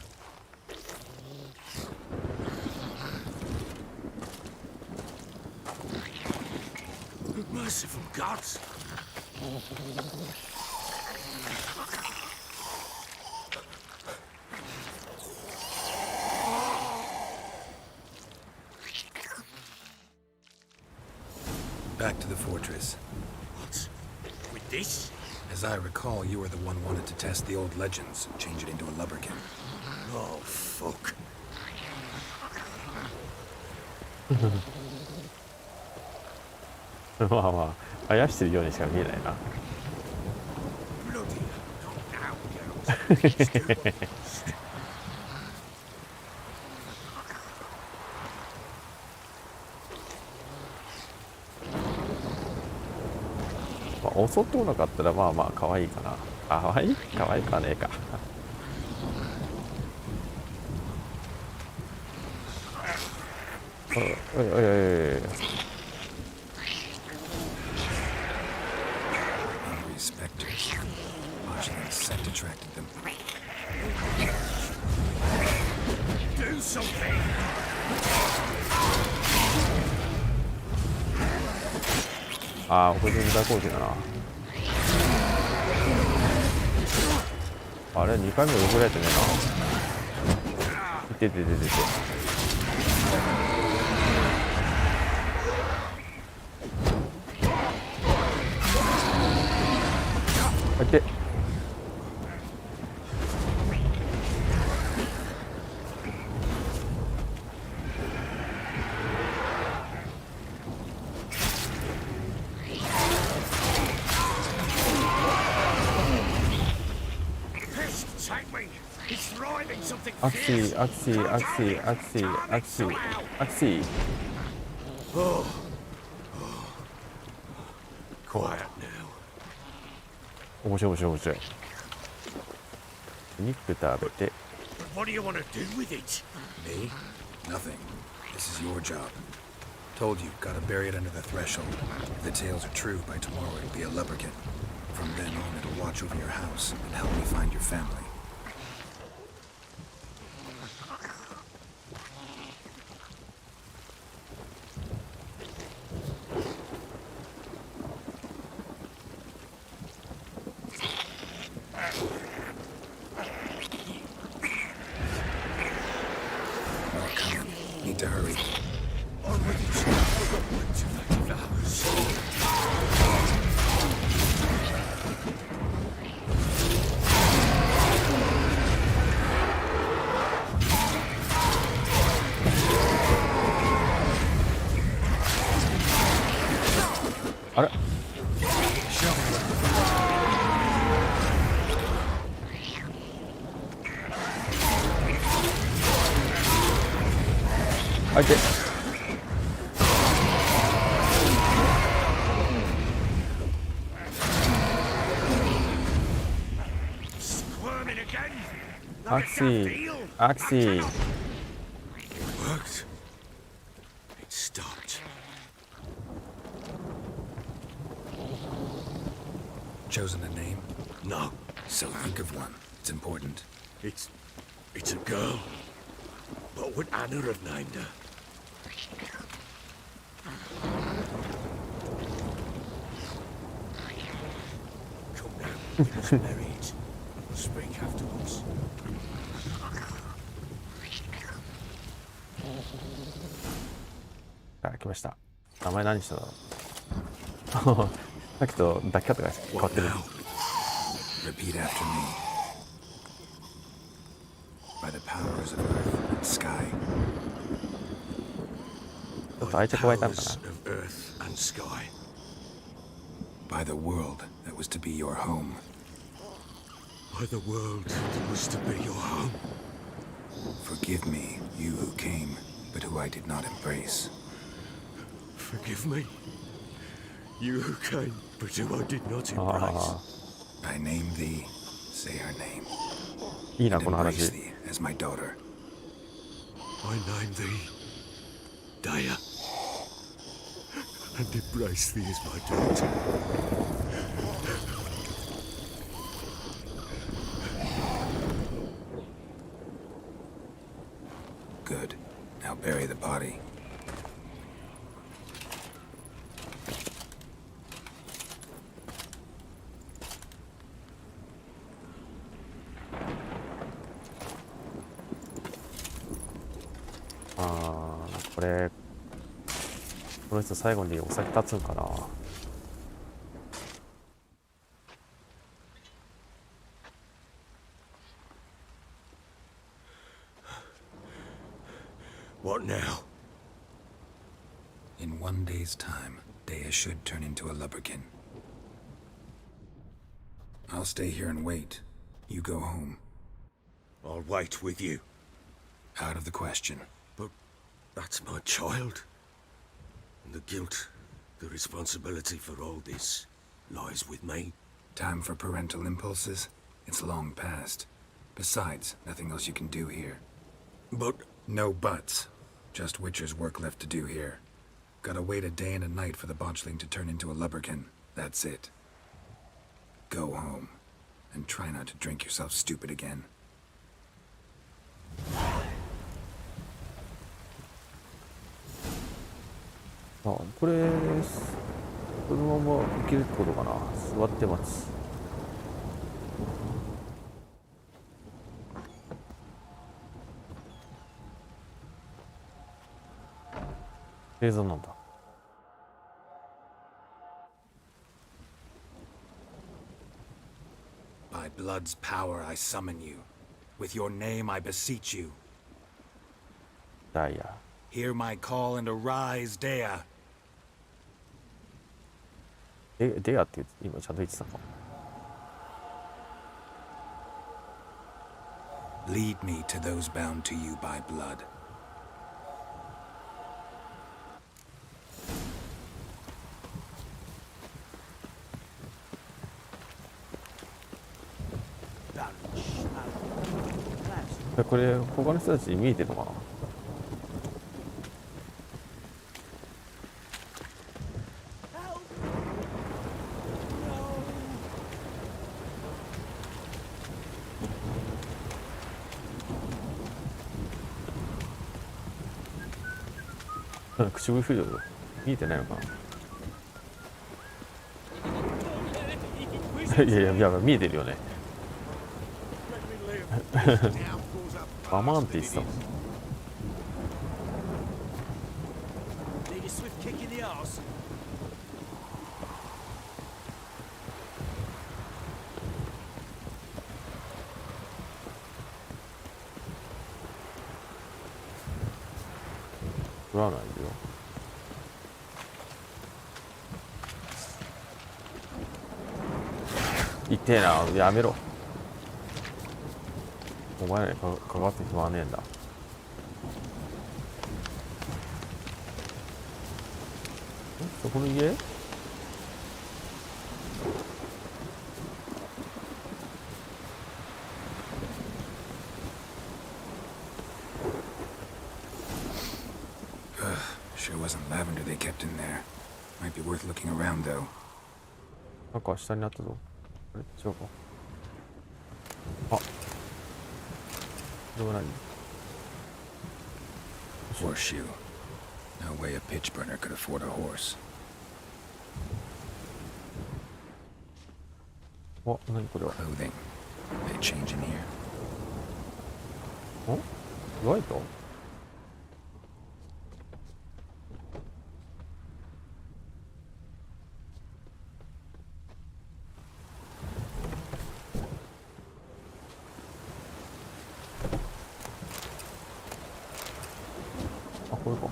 Merciful gods. Back to the fortress. What? With this? As I recall, you were the one wanted to test the old legends, change it into a lubberkin. Oh, fuck. まあまあ、あやしてるようにしか見えないな。 Bloody hell. Not now, girls. Please do. まあ、襲ってこなかったらまあまあ可愛いかな。可愛いかねえか。おい。 Hungry specters. Botchling's scent attracted them. Do something. ああ、これで無駄攻撃だな。あれ、2回目覚えられてねえな。いて。あ、いて。アクシー。 Quiet now. 面白い。肉食べて。 What do you want to do with it? Me? Nothing. This is your job. Told you, gotta bury it under the threshold. If the tales are true, by tomorrow it'll be a lubberkin. From then on, it'll watch over your house and help me find your family. More coming. Need to hurry. On with it. To the flowers.あれ。あいて。like a Axie. daft eel. Axie. It worked. It stopped. Chosen a name? No, So think of one. It's important. it's a girl. What would Anna have named her? Come now, we must bury it. We'll speak afterwards. あ、来ました。名前何しただろう。さっきと抱き方が変わっ What てる。 now? Repeat after me. By the powers of earth and sky. ちょっと愛着湧いたのか Powers な。 of earth and sky. By the world that was to be your home. By the world that was to be your home. Forgive me, you who came, but who I did not embrace. Forgive me. You who came, but who I did not あ embrace. あ、 I name thee, say her name, いいな and この embrace 話。 thee as my daughter. I name thee Daya. And embrace thee as my daughter. Good. Now bury the body. ああ、これ、この人最後にお酒立つんかな。What now? In 1 day's time, Dea should turn into a lubberkin. I'll stay here and wait. You go home. I'll wait with you. Out of the question. But that's my child. And the guilt, the responsibility for all this lies with me. Time for parental impulses? It's long past. Besides, nothing else you can do here. But No buts. Just Witcher's work left to do here. Gotta wait a day and a night for the botchling to turn into a lubberkin. That's it. Go home. And try not to drink yourself stupid again. あ、これ、このままいけるってことかな。座って待つ。映像なんだ。By blood's power I summon you. With your name I beseech you. ダイヤ。 Hear my call and arise, Dea. デアって今ちゃんと言ってたか。 Lead me to those bound to you by blood. .これ他の人たちに見えてるのかな。口笛吹いてる。見えてないのかな。いや見えてるよね。バマンって言ってたもん。need a swift kick in the arse. 取らないでよ。痛えな、やめろ。お前らにかかって暇はねえんだ。そこの家？ Sure wasn't lavender they kept in there. Might be worth looking around, though. なんか下にあったぞ。あれ違うか。あ、これは何？ Horseshoe. No way a pitch burner could afford a horse. あ、何これは。 Clothing. They change in here. ライト？あ、これか。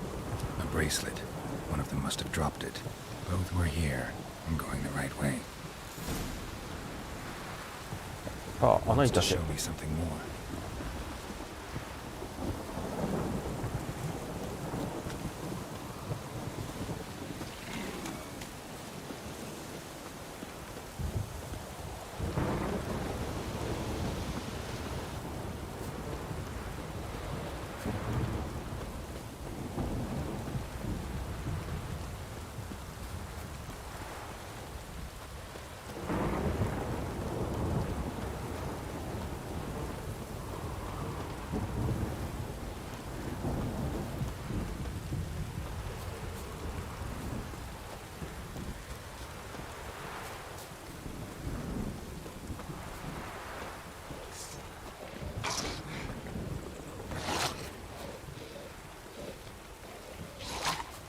A bracelet. One of them must have dropped it. Both were here. I'm going the right way. さあ、穴 Wants に to 出せ。 show me something more.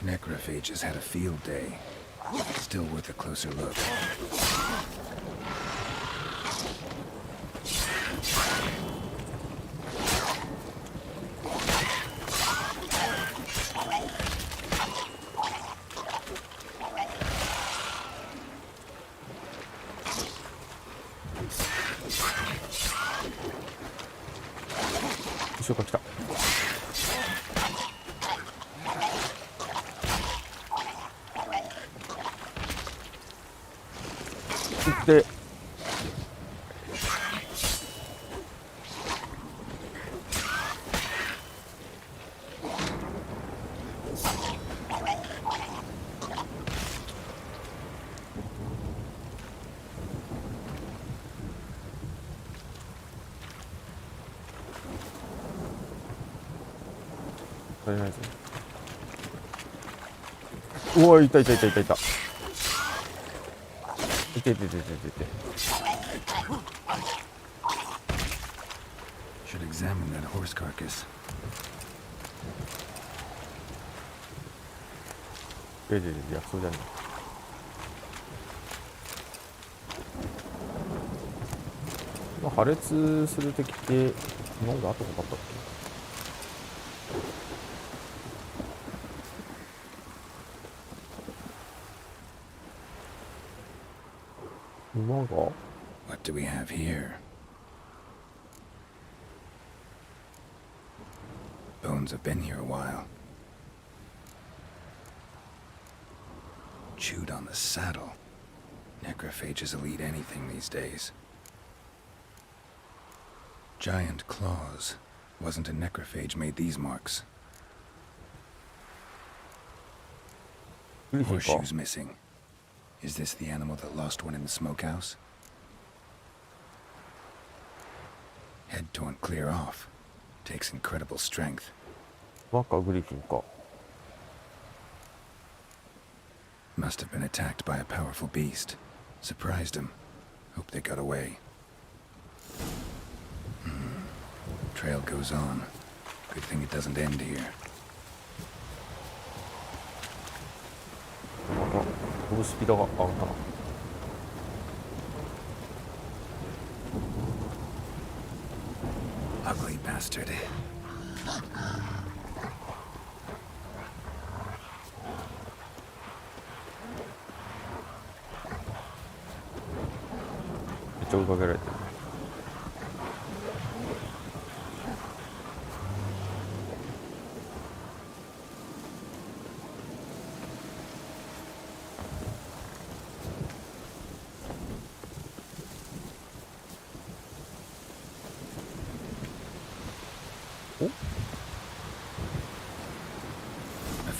Necrophages had a field day. Still worth a closer look.後ろから来た。で、足りないぞ。うわ、いたいたいたいたいた。いていていていていて。 Should examine that horse carcass. 薬草じゃねえ。破裂する敵って今まであとなかったっけ？馬が What do we have here? Bones have been here a while. Chewed on the saddle. Necrophages will eat anything these days. Giant claws. Wasn't a necrophage made these marks. Horseshoes missing. Is this the animal that lost one in the smokehouse? Head torn clear off. Takes incredible strength. バカグリフィンか。 Must have been attacked by a powerful beast. Surprised him. Hope they got away. Trail goes on. Good thing it doesn't end here. また飛ぶスピードが上がったな。 Ugly bastard. めっちゃ追いかけられてる。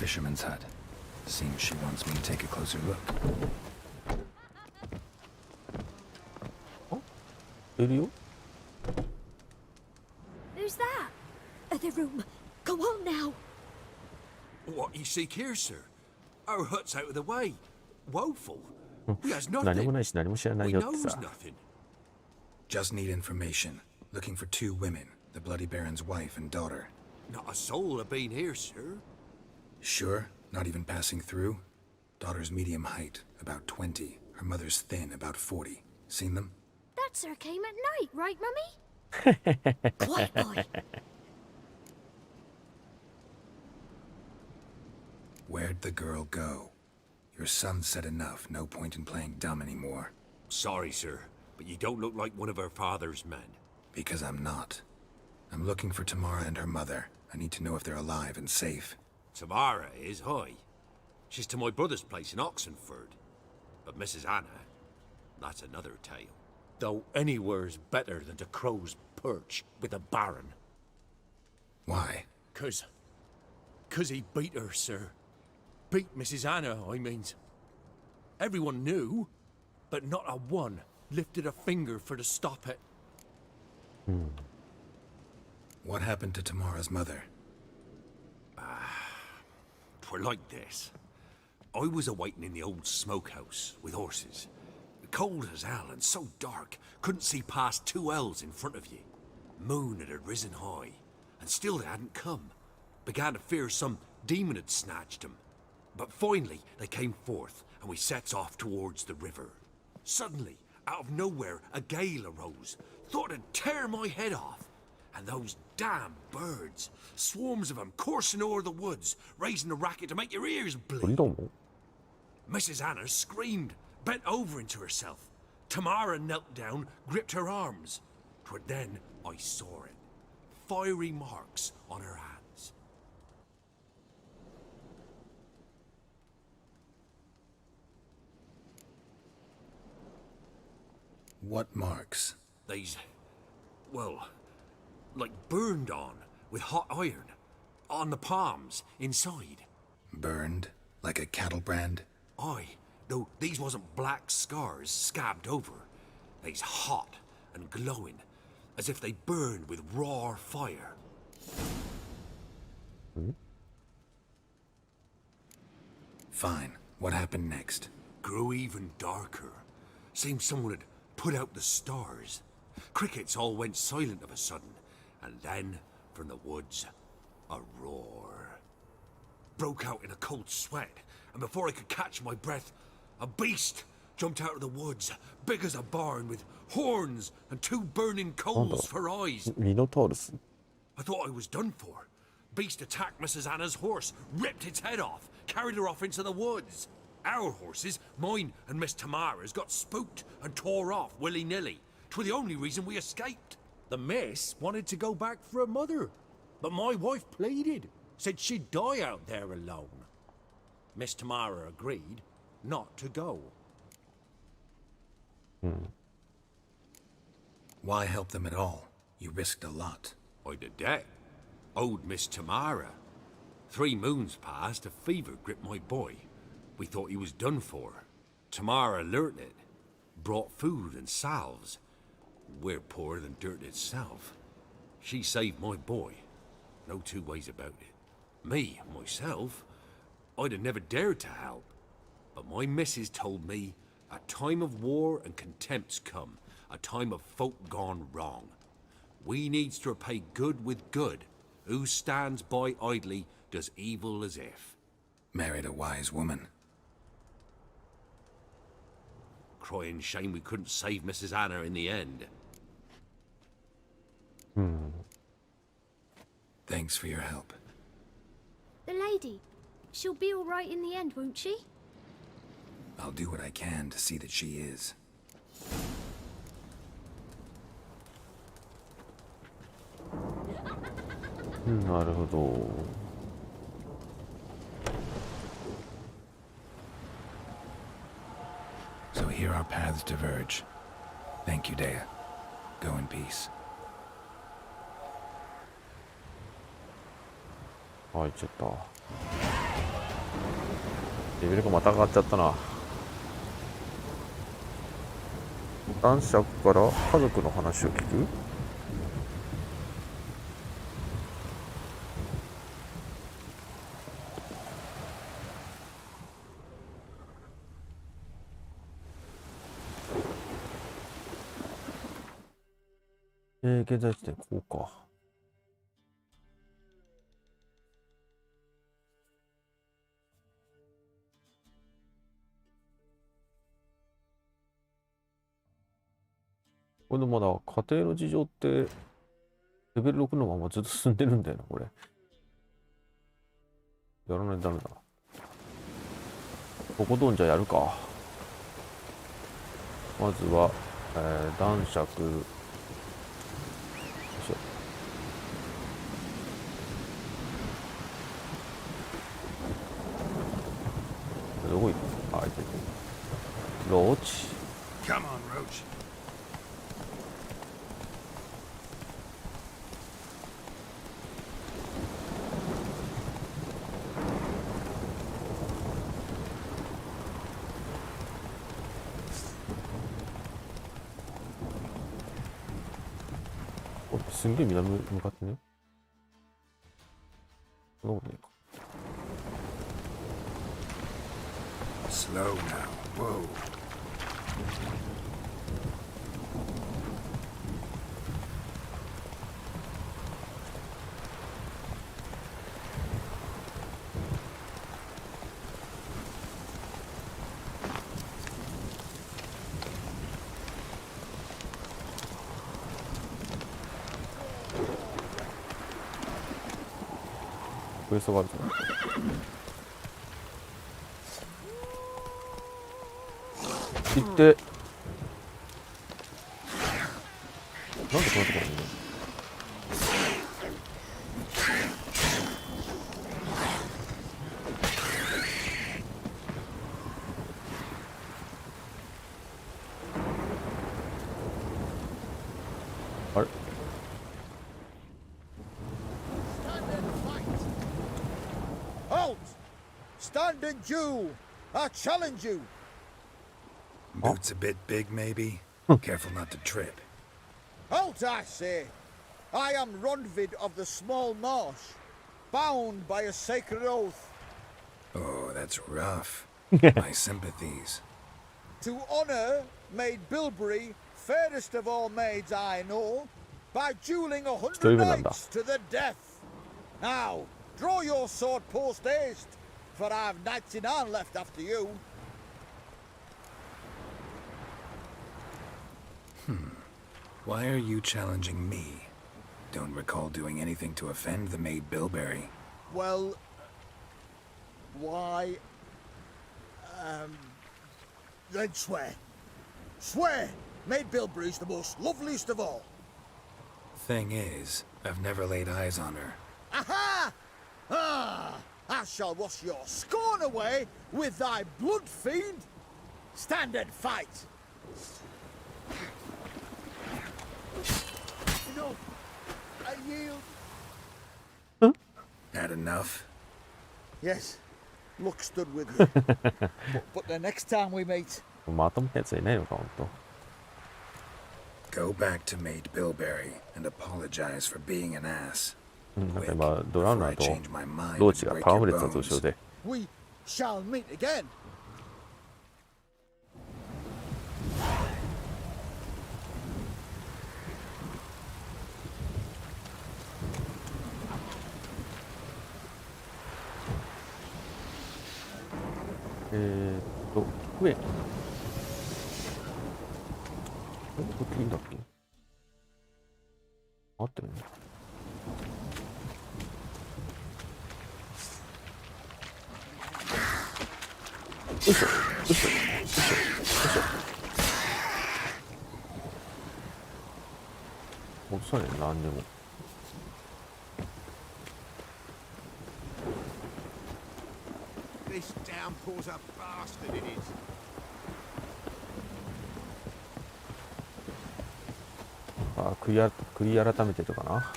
fisherman's hut. Seems she wants me to take a closer look. いるよ。 Who's that? The room. Go on now. What you seek here, sir? Our hut's out of the way. Woeful. We has 何 nothing. もないし何も知らない We よって knows さ。 nothing. Just need information. Looking for 2 women, the Bloody Baron's wife and daughter. Not a soul have been here, sir. Sure? Not even passing through? Daughter's medium height, about 20. Her mother's thin, about 40. Seen them? That sir came at night, right, Mummy? Quiet, boy. Where'd the girl go? Your son said enough. No point in playing dumb anymore. Sorry, sir, but you don't look like one of our father's men. Because I'm not. I'm looking for Tamara and her mother. I need to know if they're alive and safe. Tamara is, hi. She's to my brother's place in Oxenford. But Mrs. Anna, that's another tale. Though anywhere's better than to Crow's Perch with a baron. Why? 'Cause he beat her, sir. Beat Mrs. Anna, I means. Everyone knew, but not a one lifted a finger for to stop it. What happened to Tamara's mother? 'Twere like this. I was awaiting in the old smokehouse with horses. Cold as hell and so dark, couldn't see past 2 ells in front of you. Moon had risen high, and still they hadn't come. Began to fear some demon had snatched them. But finally they came forth, and we sets off towards the river. Suddenly, out of nowhere, a gale arose. Thought it'd tear my head off. And those damn birds, swarms of them coursing o'er the woods, raising a racket to make your ears 鳥 bleed. ども Mrs. Anna screamed, bent over into herself. Tamara knelt down, gripped her arms. 'Twere then I saw it. Fiery marks on her hands. What marks? These, well, like burned on with hot iron. On the palms, inside. Burned? Like a cattle brand? Aye, though these wasn't black scars scabbed over. They's hot and glowing, as if they burned with raw fire. Fine. What happened next? Grew even darker. Seemed someone had put out the stars. Crickets all went silent of a sudden, and then, from the woods, a roar. Broke out in a cold sweat, and before I could catch my breath, a beast jumped out of the woods, big as a barn, with horns and 2 burning coals for eyes. ミノタウルス I thought I was done for. Beast attacked Mrs. Anna's horse, ripped its head off, carried her off into the woods. Our horses, mine and Miss Tamara's, got spooked and tore off willy-nilly. 'Twere the only reason we escaped. The miss wanted to go back for her mother, but my wife pleaded, said she'd die out there alone. Miss Tamara agreed not to go. Why help them at all? You risked a lot. I'd a debt. Owed Miss Tamara. 3 moons passed, a fever gripped my boy. We thought he was done for. Tamara learnt it. Brought food and salves. We're poorer than dirt itself. She saved my boy. No 2 ways about it. Me, myself, I'd have never dared to help. But my missus told me a time of war and contempt's come. A time of folk gone wrong. We needs to repay good with good. Who stands by idly does evil as if. Married a wise woman. Crying shame we couldn't save Mrs. Anna in the end. Thanks for your help. The lady. She'll be all right in the end, won't she? I'll do what I can to see that she is. Hmm, なるほど。 So here our paths diverge. Thank you, Dea. Go in peace. あ、行っちゃった。レベルがまた上がっちゃったな。男爵から家族の話を聞く。現在地点こうか。これでまだ家庭の事情ってレベル6のままずっと進んでるんだよな、これ。やらないとダメだ。ここどんじゃやるか。まずは、男爵。よいしょ。どこ行く？あ、いてて。ローチ。Come on, Roach. すんげえ南向かってね。そんなことねえか。Slow now. Whoa. クエストがあるぞ。行って。なんでこんなところにいるの？あれ？ Halt! Stand and Jew! I challenge you! Boots a bit big, maybe? Careful not to trip. Halt, I say! I am Ronvid of the Small Marsh, bound by a sacred oath Oh, that's rough. My sympathies. to honor Maid Bilberry, fairest of all maids I know, by dueling 100 knights to the death. Now, draw your sword post haste, for I've 99 left after you. Why are you challenging me? Don't recall doing anything to offend the maid Bilberry. Well, why? Then swear. Swear! Maid Bilberry's the most loveliest of all. Thing is, I've never laid eyes on her. Aha! Ah! I shall wash your scorn away with thy blood, fiend! Stand and fight! No, I yield. Had enough? Yes, luck stood with you. but the next time we meet, まとめたやつはいないのか、ほんと。 Go back to maid Bilberry and apologize for being an ass. なんか今、ドラウナ Before I ーと change my mind ロー and チが break 戯 your れてたと bones. 後ろで。 we shall meet again. 上。こっちいいんだっけ？合ってるね。よいしょ、よいしょ、よいしょ、よいしょ。落とさねえ、なんでも。This downpour's a bastard, it is. あ、悔い改めてるかな。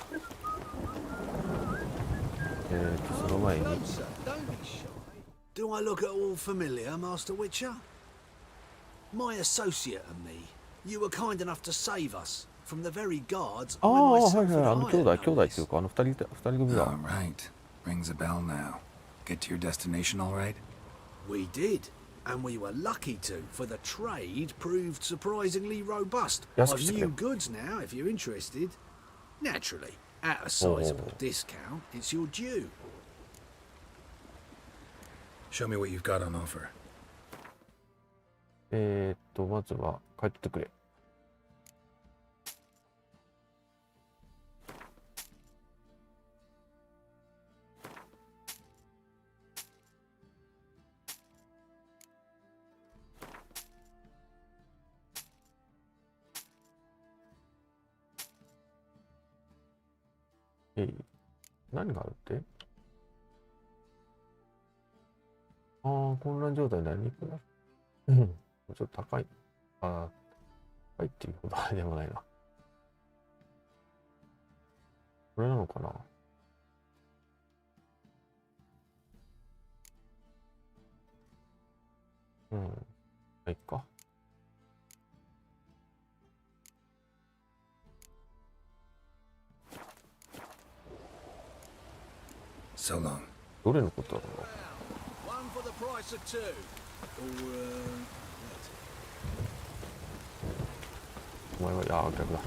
その前に。 Closer, don't be shy. Do I look at all familiar, Master Witcher? My associate and me, you were kind enough to save us from the very guards あ I あ、はい myself はい、had 兄 hired, 弟 no っていう less. か、二人組だ。 All right. Rings a bell now. Get to your destination all right? We did, and we were lucky to, for the trade proved surprisingly robust. Yes, I've Mr. new Kim. goods now, if you're interested. Naturally, at a sizable discount, it's your due. Show me what you've got on offer. まずは帰ってくれ。何があるって？ああ、混乱状態になりにくくなる。うん。ちょっと高い。ああ、高いっていうほどあれでもないな。これなのかな？うん。いっか。So long. どれのことだろ One for the price of two. Or, う。お前は、いや、逆だ。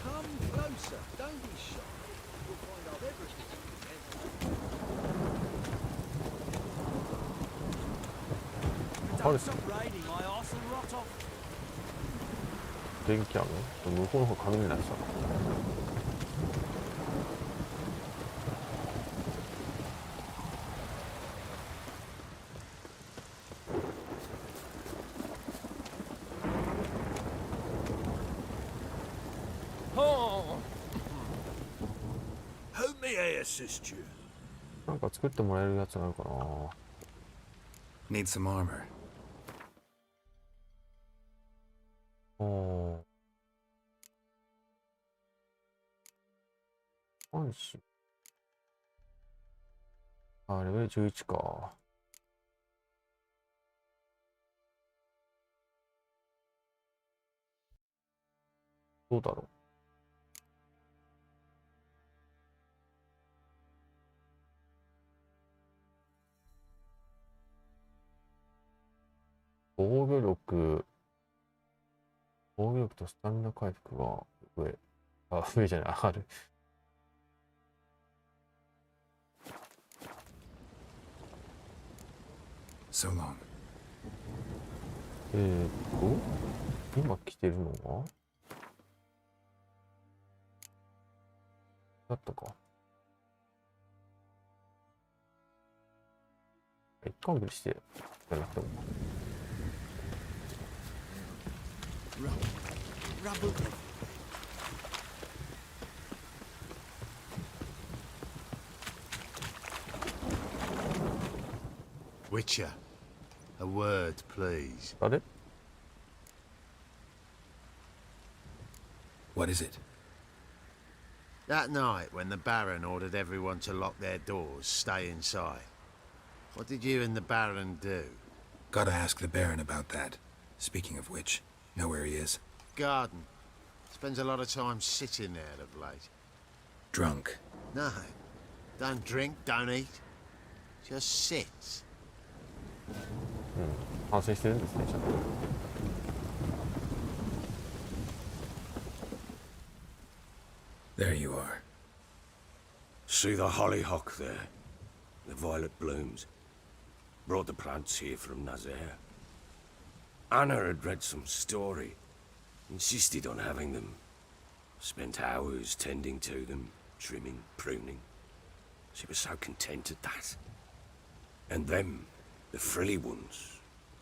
come closer. Don't be shy. You'll find I've everything. あるっすね。 Raining my arse and rot off. 電気あるの？向こうの方雷になってた。Who may I assist you? なんか作ってもらえるやつなのかな？ Need some armor. おー。安心。あ、レベル11か。どうだろう。防御力とスタミナ回復が上じゃない、ある。So long. 今着てるのはだったか。一貫ぶりしてじゃなくても。Witcher, a word, please. あれ What is it? That night when the Baron ordered everyone to lock their doors, stay inside. What did you and the Baron do? Gotta ask the Baron about that. Speaking of which, know where he is? Garden. Spends a lot of time sitting there of late. Drunk. No. Don't drink, don't eat. Just sits. 反省してるんですね、ちゃんと。There you are. See the hollyhock there? The violet blooms. Brought the plants here from Nazaire. Anna had read some story. Insisted on having them. Spent hours tending to them, trimming, pruning. She was so content at that. And them, the frilly ones,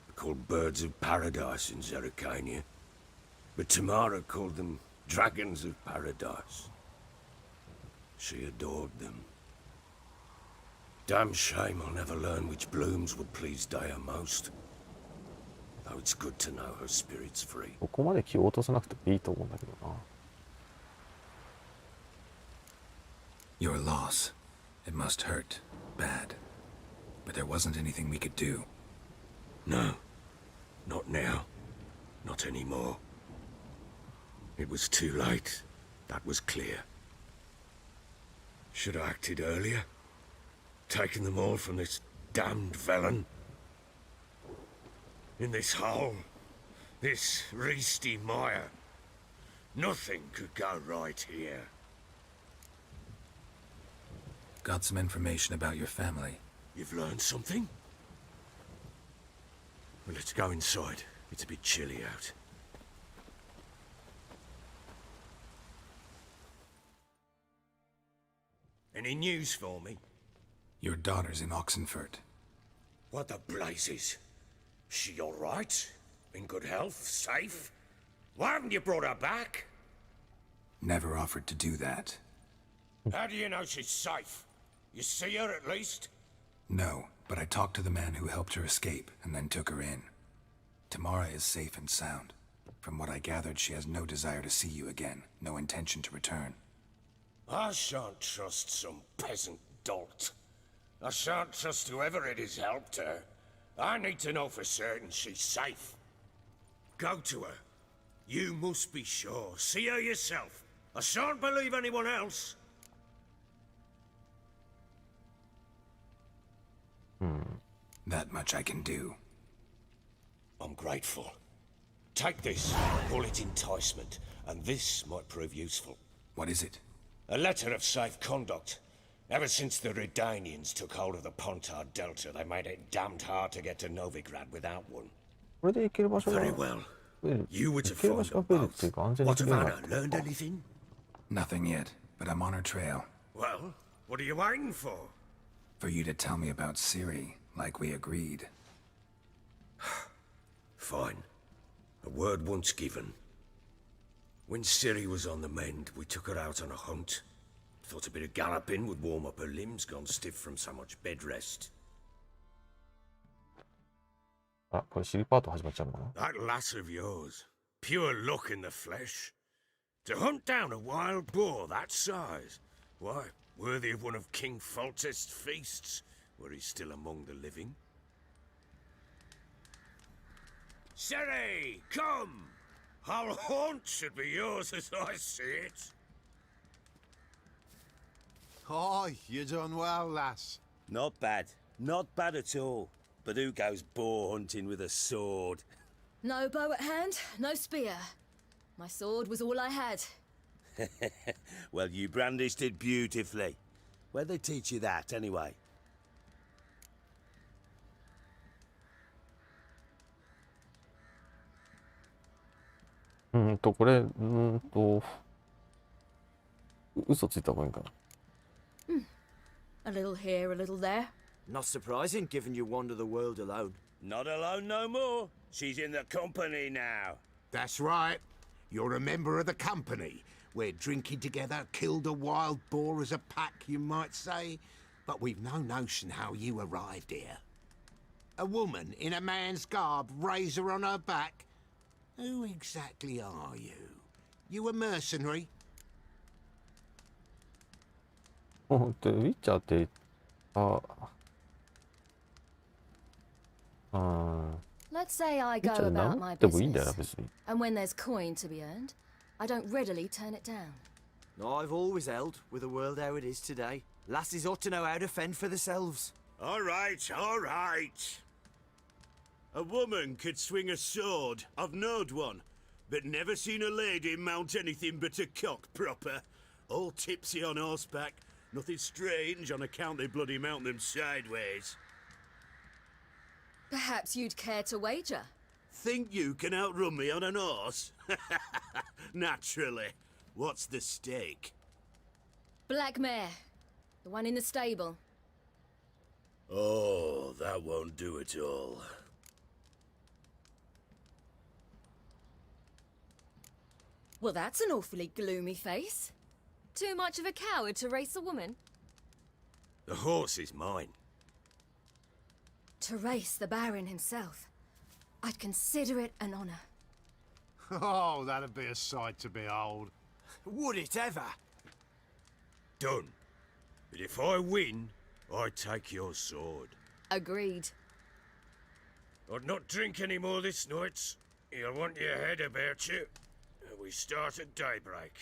are called birds of paradise in Zerrikania. But Tamara called them dragons of paradise. She adored them. Damn shame I'll never learn which blooms would please Daya most. Though it's good to know her spirit's free. ここまで気を落とさなくてもいいと思うんだけどな。Your loss. It must hurt. Bad. But there wasn't anything we could do. No. Not now. Not anymore. It was too late. That was clear. Should have acted earlier. Taken them all from this damned villain. In this hole. This reesty mire. Nothing could go right here. Got some information about your family. You've learned something? Well, let's go inside. It's a bit chilly out. Any news for me? Your daughter's in Oxenfurt. What the blazes? She all right? In good health? Safe? Why haven't you brought her back? Never offered to do that. How do you know she's safe? You see her at least? No, but I talked to the man who helped her escape and then took her in. Tamara is safe and sound. From what I gathered, she has no desire to see you again, no intention to return. I shan't trust some peasant dolt. I shan't trust whoever it is helped her. I need to know for certain she's safe. Go to her. You must be sure. See her yourself. I shan't believe anyone else. That much I can do. I'm grateful. Take this, call it enticement, and this might prove useful. What is it? A letter of safe conduct. Ever since the Redanians took hold of the Pontar Delta, they made it damned hard to get to Novigrad without one. これで行ける場所が Very well. 増える You were to 行ける場 find 所 them が増えるっていう both. か安全に What 行 of けるようにな Anna? る Learned anything? Nothing yet, but I'm on her trail. Well, what are you waiting for? For you to tell me about Ciri, like we agreed. Fine. A word once given. When Ciri was on the mend, we took her out on a hunt. Thought a bit of galloping would warm up her limbs, gone stiff from so much bed rest. あ、これシリパート始まっちゃうのかな That lass of yours, pure luck in the flesh. To hunt down a wild boar that size, why, worthy of one of King Foltest's feasts, were he still among the living. Ciri, come! Our haunt should be yours as I see it. Aye, you done well, lass. Not bad. Not bad at all. But who goes boar hunting with a sword? No bow at hand, no spear. My sword was all I had. Well, you brandished it beautifully. Where'd they teach you that, anyway? これ、嘘ついた方がいいんかな A little here, a little there. Not surprising, given you wander the world alone. Not alone no more. She's in the company now. That's right. You're a member of the company. We're drinking together, killed a wild boar as a pack, you might say. But we've no notion how you arrived here. A woman in a man's garb, razor on her back. Who exactly are you? You a mercenary? ウィッチャーって、Let's say I ウィッ go チャー about 名乗 my ってもいいんだよな、 business. 別に。 And when there's coin to be earned, I don't readily turn it down. I've always held, with the world how it is today, lasses ought to know how to fend for themselves. All right, all right. A woman could swing a sword. I've knowed one. But never seen a lady mount anything but a cock proper. All tipsy on horseback. Nothing strange on account they bloody mount them sideways. Perhaps you'd care to wager? Think you can outrun me on an horse? Naturally. What's the stake? Black mare. The one in the stable. Oh, that won't do it all. Well, that's an awfully gloomy face. Too much of a coward to race a woman? The horse is mine. To race the Baron himself. I'd consider it an honor. Oh, that'd be a sight to behold. Would it ever? Done. But if I win, I take your sword. Agreed. I'd not drink any more this night. You'll want your head about you. We start at daybreak.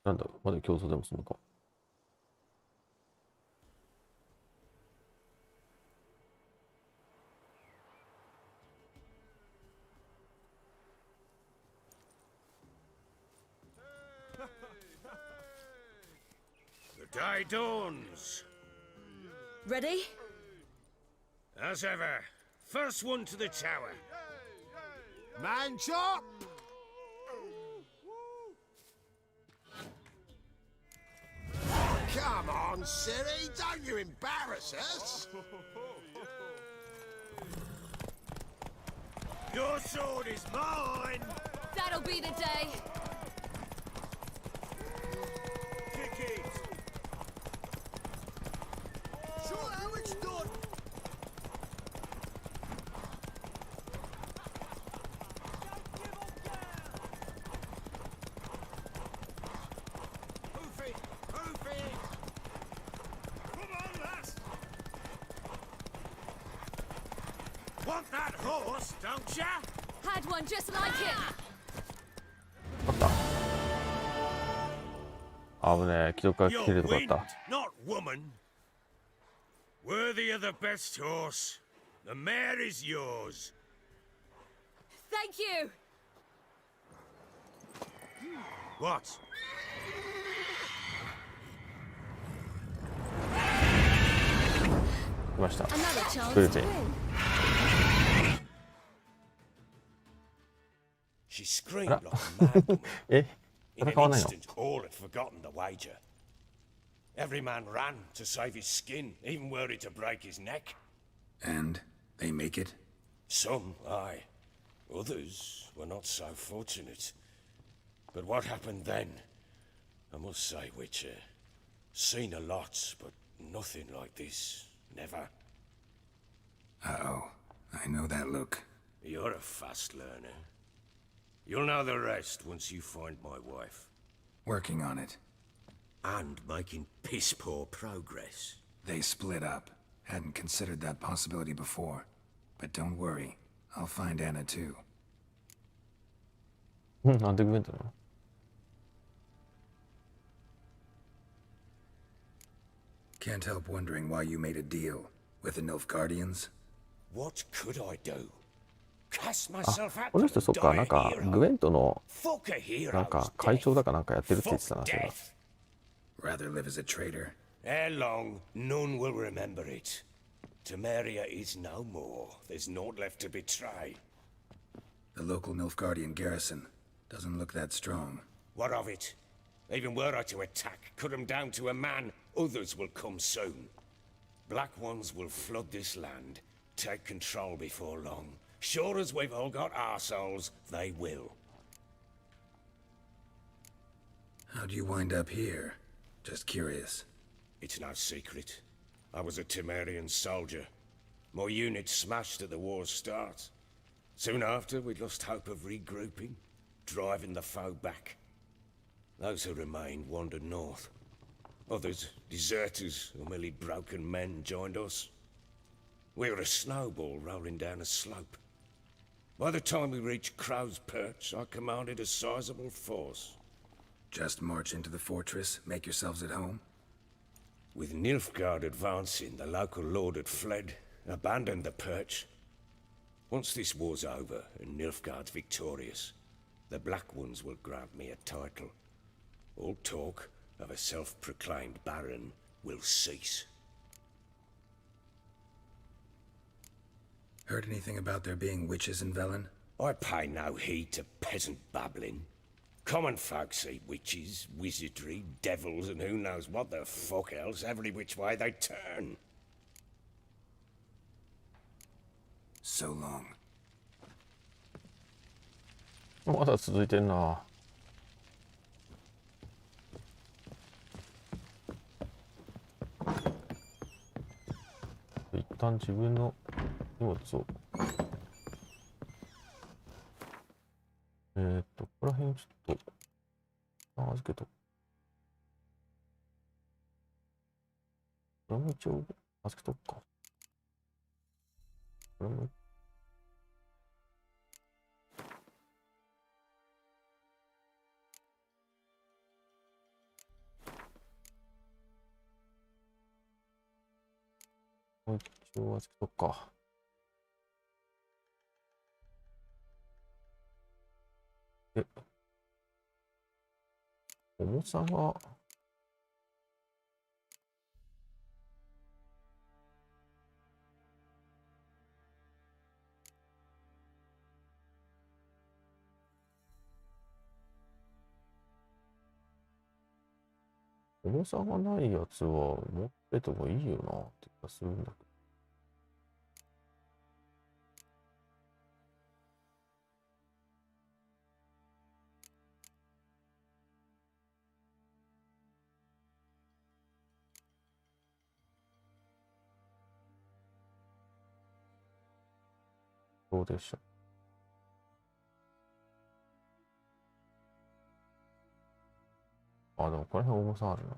なんだ、まだ競争でもするのか。The day dawns. Ready? As ever, first one to the tower. Man chop! Come on, Siri, don't you embarrass us! Your sword is mine! That'll be the day. Kick it! Sure how it's done! Hoof it! Hoof it! Come on, lass! Want that horse, don't ya? Had one just like it. あった。危ねえ、記録が切 You're れるとこだっ wind, た。 not woman. Worthy of the best horse. The mare is yours. Thank you. What? 来ました。 Another chance プレ to ゼン。 win. She screamed like a mad woman. え、 In 戦わ an ないの？ instant, all had forgotten the wager. Every man ran to save his skin, even worried to break his neck. And they make it? Some, aye. Others were not so fortunate. But what happened then? I must say, Witcher, seen a lot, but nothing like this. Never. Uh-oh. I know that look. You're a fast learner. You'll know the rest once you find my wife. Working on it. And making piss-poor progress. They split up. Hadn't considered that possibility before. But don't worry. I'll find Anna too. うん、なんでグメントなの？ Can't help wondering why you made a deal with the Nilfgaardians. What could I do? Cast あ、 myself out この to 人そっ die か、 a なんか hero. グウェントの Fuck a なん hero's か会長 death. だかなんかやってるって言ってた Fuck な、それは。 death. Rather live as a traitor. Ere long, none will remember it. Temeria is no more. There's naught left to betray. The local Nilfgaardian garrison doesn't look that strong. What of it? Even were I to attack, cut them down to a man, others will come soon. Black ones will flood this land, take control before long. Sure as we've all got arseholes, they will. How'd you wind up here? Just curious. It's no secret. I was a Temerian soldier. My unit smashed at the war's start. Soon after, we'd lost hope of regrouping, driving the foe back. Those who remained wandered north. Others, deserters or merely broken men, joined us. We were a snowball rolling down a slope. By the time we reached Crow's Perch, I commanded a sizable force. Just march into the fortress, make yourselves at home? With Nilfgaard advancing, the local lord had fled, abandoned the Perch. Once this war's over and Nilfgaard's victorious, the Black Ones will grant me a title. All talk of a self-proclaimed baron will cease. Heard anything about there being witches in Velen? I pay no heed to peasant babbling. Common folk see witches, wizardry, devils, and who knows what the fuck else every which way they turn. So long. まだ続いてんな。一旦自分の荷物をもちょっと、預けとく。これも一応、預けとくか。これも、もう一応預けとくか。で、重さが、重さがないやつは持っててもいいよなって気がするんだけど。どうでした？あ、でもこれ辺重さあるな。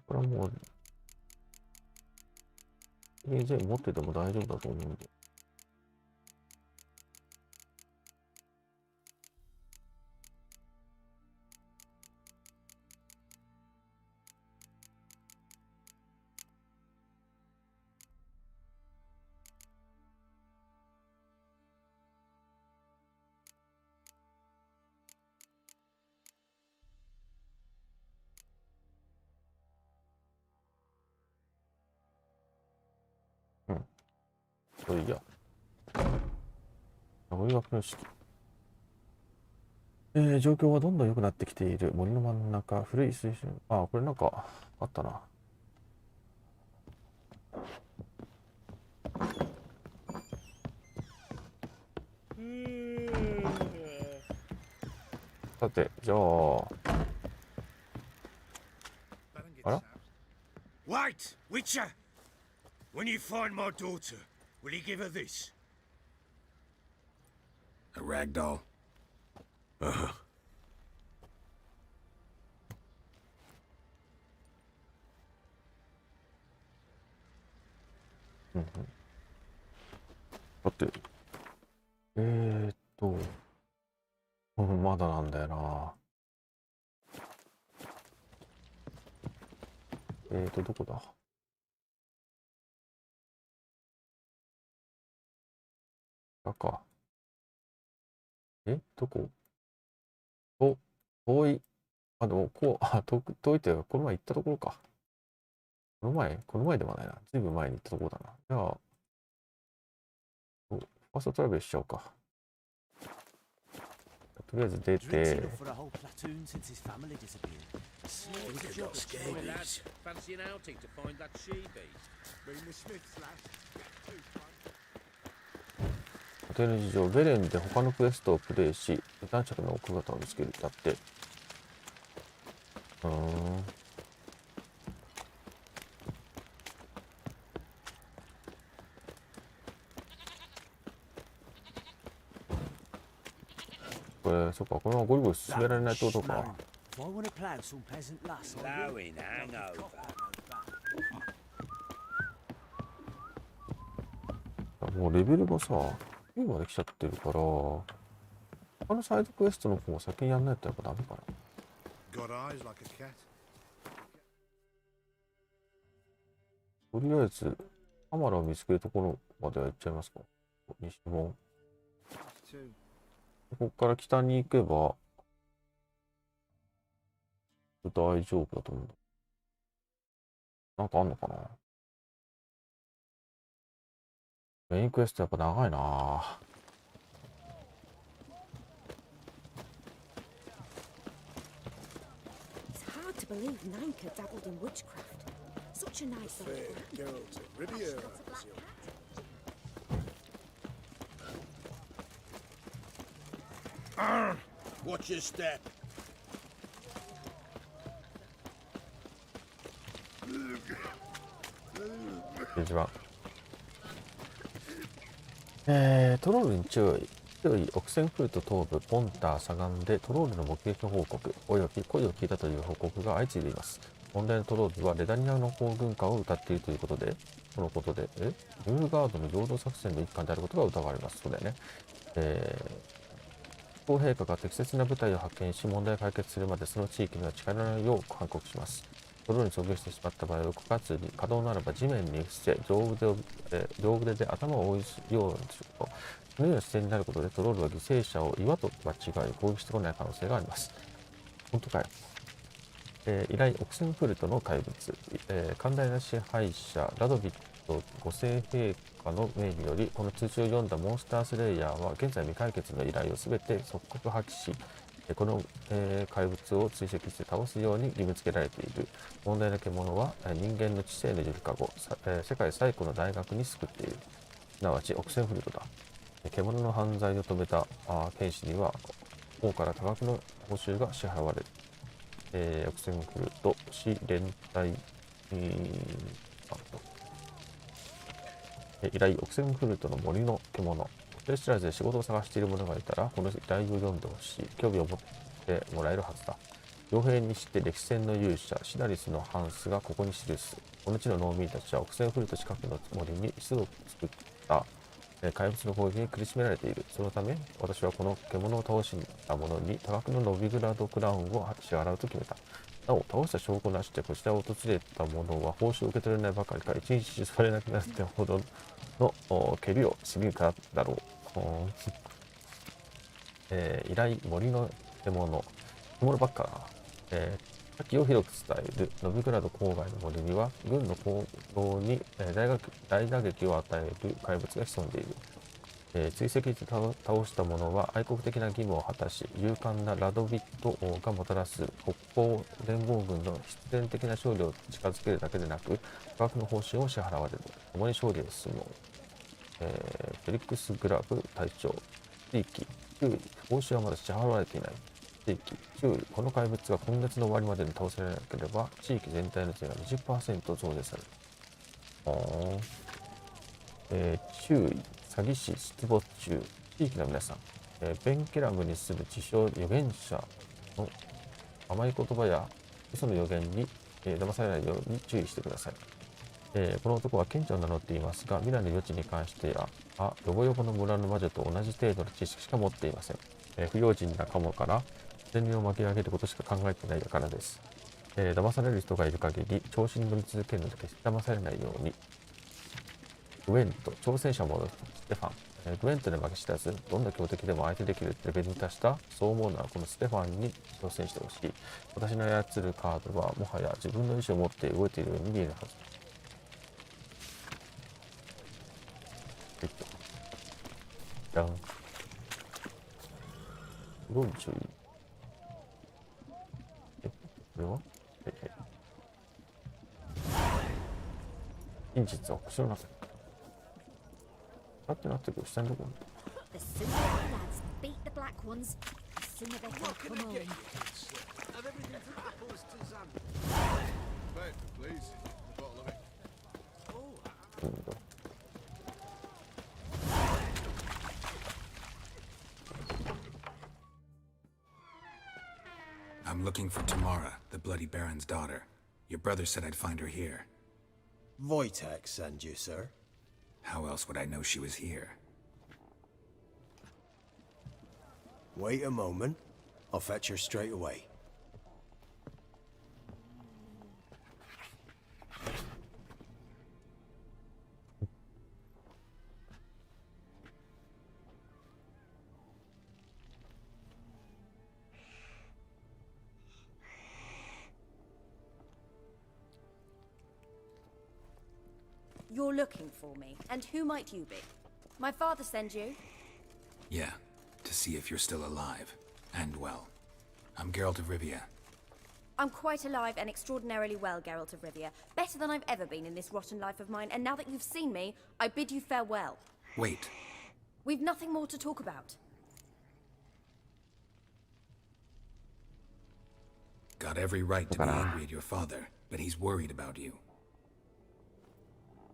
これはもう、全然持ってても大丈夫だと思うんで。うん。それいいや。名残の式。状況はどんどん良くなってきている。森の真ん中、古い水準。あ、これなんかあったな。さて、じゃあ、あら Wait, Witcher! When you find my daughter, will you give her this? A rag doll. Uh-huh. うんうん。だって、まだなんだよな。どこだ？赤。どこ？遠い。あ、でも、遠いって、この前行ったところか。この前ではないな。ずいぶん前に行ったところだな。じゃあ、ファーストトラベルしちゃおうか。とりあえず出て、ホテル事情、ベレンで他のクエストをプレイし、男爵の奥方を見つける。だって。これ、そっか、このままゴリゴリ進められないってことか。もうレベルがさ、9まで来ちゃってるから、他のサイドクエストの方を先にやんないとやっぱダメかな。とりあえず、カマラを見つけるところまでは行っちゃいますか。西門。ここから北に行けば、大丈夫だと思うんだ。なんかあんのかな。メインクエストやっぱ長いなぁ。to believe Nanka dabbled in witchcraft. Such a nice old Girl to Rivia. Watch your step. 一番。トロールに注意。注意、オクセンフルト東部ポンター左岸でトロールの目撃報告および声を聞いたという報告が相次いでいます。問題のトロールはレダニアの行軍歌を歌っているということで、そのことで、ルールガードの陽動作戦の一環であることが疑われます。そうだよね。皇陛下が適切な部隊を派遣し、問題を解決するまでその地域には近寄らないよう勧告します。トロールに遭遇してしまった場合は、告発に可能ならば地面に伏せ、両腕で頭を覆うようにすると、このような姿勢になることで、トロールは犠牲者を岩と間違い攻撃してこない可能性があります。本当かよ。依頼、オクセンフルトの怪物。寛大な支配者、ラドビット5世陛下の命により、この通知を読んだモンスタースレイヤーは、現在未解決の依頼をすべて即刻破棄し、この、怪物を追跡して倒すように義務付けられている。問題の獣は人間の知性のゆりかご、世界最古の大学に救っている。すなわちオクセンフルトだ。獣の犯罪を止めた剣士には王から多額の報酬が支払われる。オクセンフルト市連帯依頼、オクセンフルトの森の獣。ホテル知らずで仕事を探している者がいたら、この依頼を読んでほしい。興味を持ってもらえるはずだ。傭兵にして歴戦の勇者、シダリスのハンスがここに記す。この地の農民たちはオクセンフルト近くの森に巣を作った怪物の攻撃に苦しめられている。そのため、私はこの獣を倒した者に多額のノビグラードクラウンを支払うと決めた。なお、倒した証拠なしでこちらを訪れた者は報酬を受け取れないばかりか、一日中座れなくなってほどの蹴りをしみるからだろう。依頼、森の獣ばっかだな。先を広く伝えるノビグラード郊外の森には軍の行動に大打撃を与える怪物が潜んでいる。追跡して倒した者は愛国的な義務を果たし、勇敢なラドビット王がもたらす北方連合軍の必然的な勝利を近づけるだけでなく、多額の報酬を支払われる。共に勝利へ進もう。フェリックス・グラブ隊長。地域、注意、報酬はまだ支払われていない。地域、注意、この怪物が今月の終わりまでに倒されなければ、地域全体の税が 20% 増税される。注意、詐欺師出没中。地域の皆さん、ベンケラムに住む自称預言者の甘い言葉や嘘の予言に、騙されないように注意してください。この男は賢者を名乗っていますが、未来の余地に関しては、ヨボヨボの村の魔女と同じ程度の知識しか持っていません。不用心なカモから電流を巻き上げることしか考えていないからです。騙される人がいる限り、調子に乗り続けるので決して騙されないように。グエント、挑戦者もステファン。グエントで負け知らず、どんな強敵でも相手できるレベルに達した、そう思うならこのステファンに挑戦してほしい。私の操るカードはもはや自分の意思を持って動いているように見えるはず。じゃん。すごい注意。これは真実は口の中に。だってなってくる下のところ。The sooner the lads beat the black ones, the sooner they can come home. Have everything from apples to zam. Paper, please. The bottle of it. うんと。I'm looking for Tamara, the Bloody Baron's daughter. Your brother said I'd find her here. Wojtek send you, sir. How else would I know she was here? Wait a moment. I'll fetch her straight away. You're looking for me, and who might you be? My father send you? Yeah, to see if you're still alive. And well. I'm Geralt of Rivia. I'm quite alive and extraordinarily well, Geralt of Rivia. Better than I've ever been in this rotten life of mine, and now that you've seen me, I bid you farewell. Wait. We've nothing more to talk about. Got every right to be angry at your father, but he's worried about you.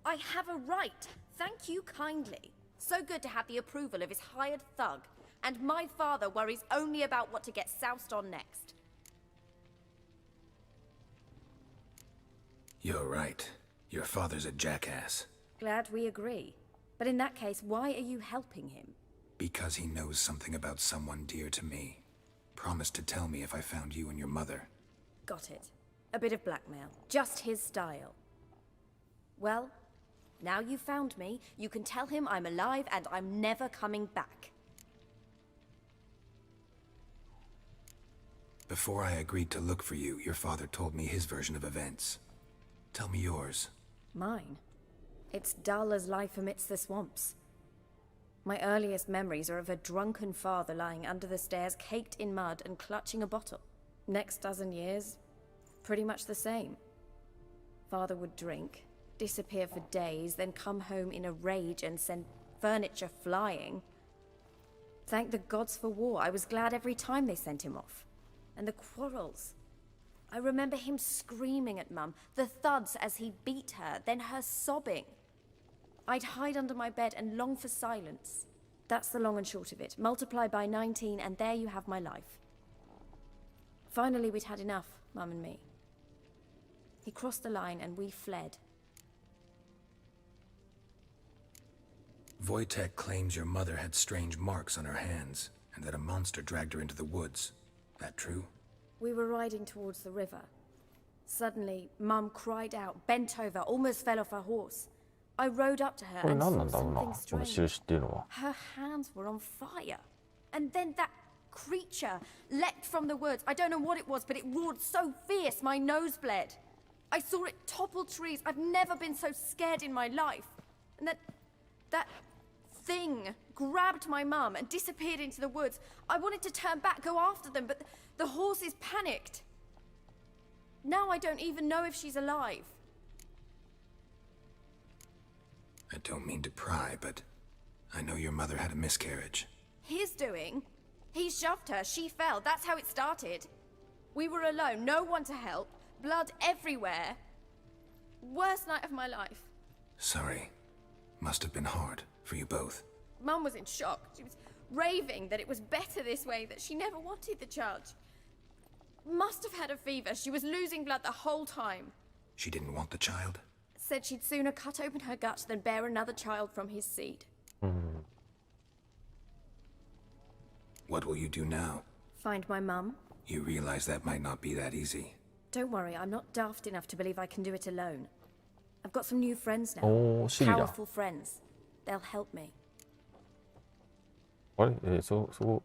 I have a right. Thank you kindly. So good to have the approval of his hired thug. And my father worries only about what to get soused on next. You're right. Your father's a jackass. Glad we agree. But in that case, why are you helping him? Because he knows something about someone dear to me. Promised to tell me if I found you and your mother. Got it. A bit of blackmail. Just his style. Well, now you've found me, you can tell him I'm alive and I'm never coming back. Before I agreed to look for you, your father told me his version of events. Tell me yours. Mine? It's dull as life amidst the swamps. My earliest memories are of a drunken father lying under the stairs, caked in mud and clutching a bottle. Next dozen years, pretty much the same. Father would drink, disappear for days, then come home in a rage and send furniture flying. Thank the gods for war. I was glad every time they sent him off. And the quarrels. I remember him screaming at Mum, the thuds as he beat her, then her sobbing. I'd hide under my bed and long for silence. That's the long and short of it. Multiply by 19 and there you have my life. Finally we'd had enough, Mum and me. He crossed the line and we fled. Wojtek claims your mother had strange marks on her hands, and that a monster dragged her into the woods. That true? We were riding towards the river. Suddenly, Mum cried out, bent over, almost fell off her horse. I rode up to her and saw something strange. Her hands were on fire. And then that creature leapt from the woods. I don't know what it was, but it roared so fierce my nose bled. I saw it topple trees. I've never been so scared in my life. And that thing grabbed my mum and disappeared into the woods. I wanted to turn back, go after them, but the horses panicked. Now I don't even know if she's alive. I don't mean to pry, but I know your mother had a miscarriage. His doing? He shoved her, she fell, that's how it started. We were alone, no one to help, blood everywhere. Worst night of my life. Sorry. Must have been hard for you both. Mum was in shock. She was raving that it was better this way, that she never wanted the child. Must have had a fever. She was losing blood the whole time. She didn't want the child? Said she'd sooner cut open her gut than bear another child from his seed. What will you do now? Find my mum. You realize that might not be that easy. Don't worry, I'm not daft enough to believe I can do it alone. I've got some new friends now. Powerful friends. They'll help me. あれそこ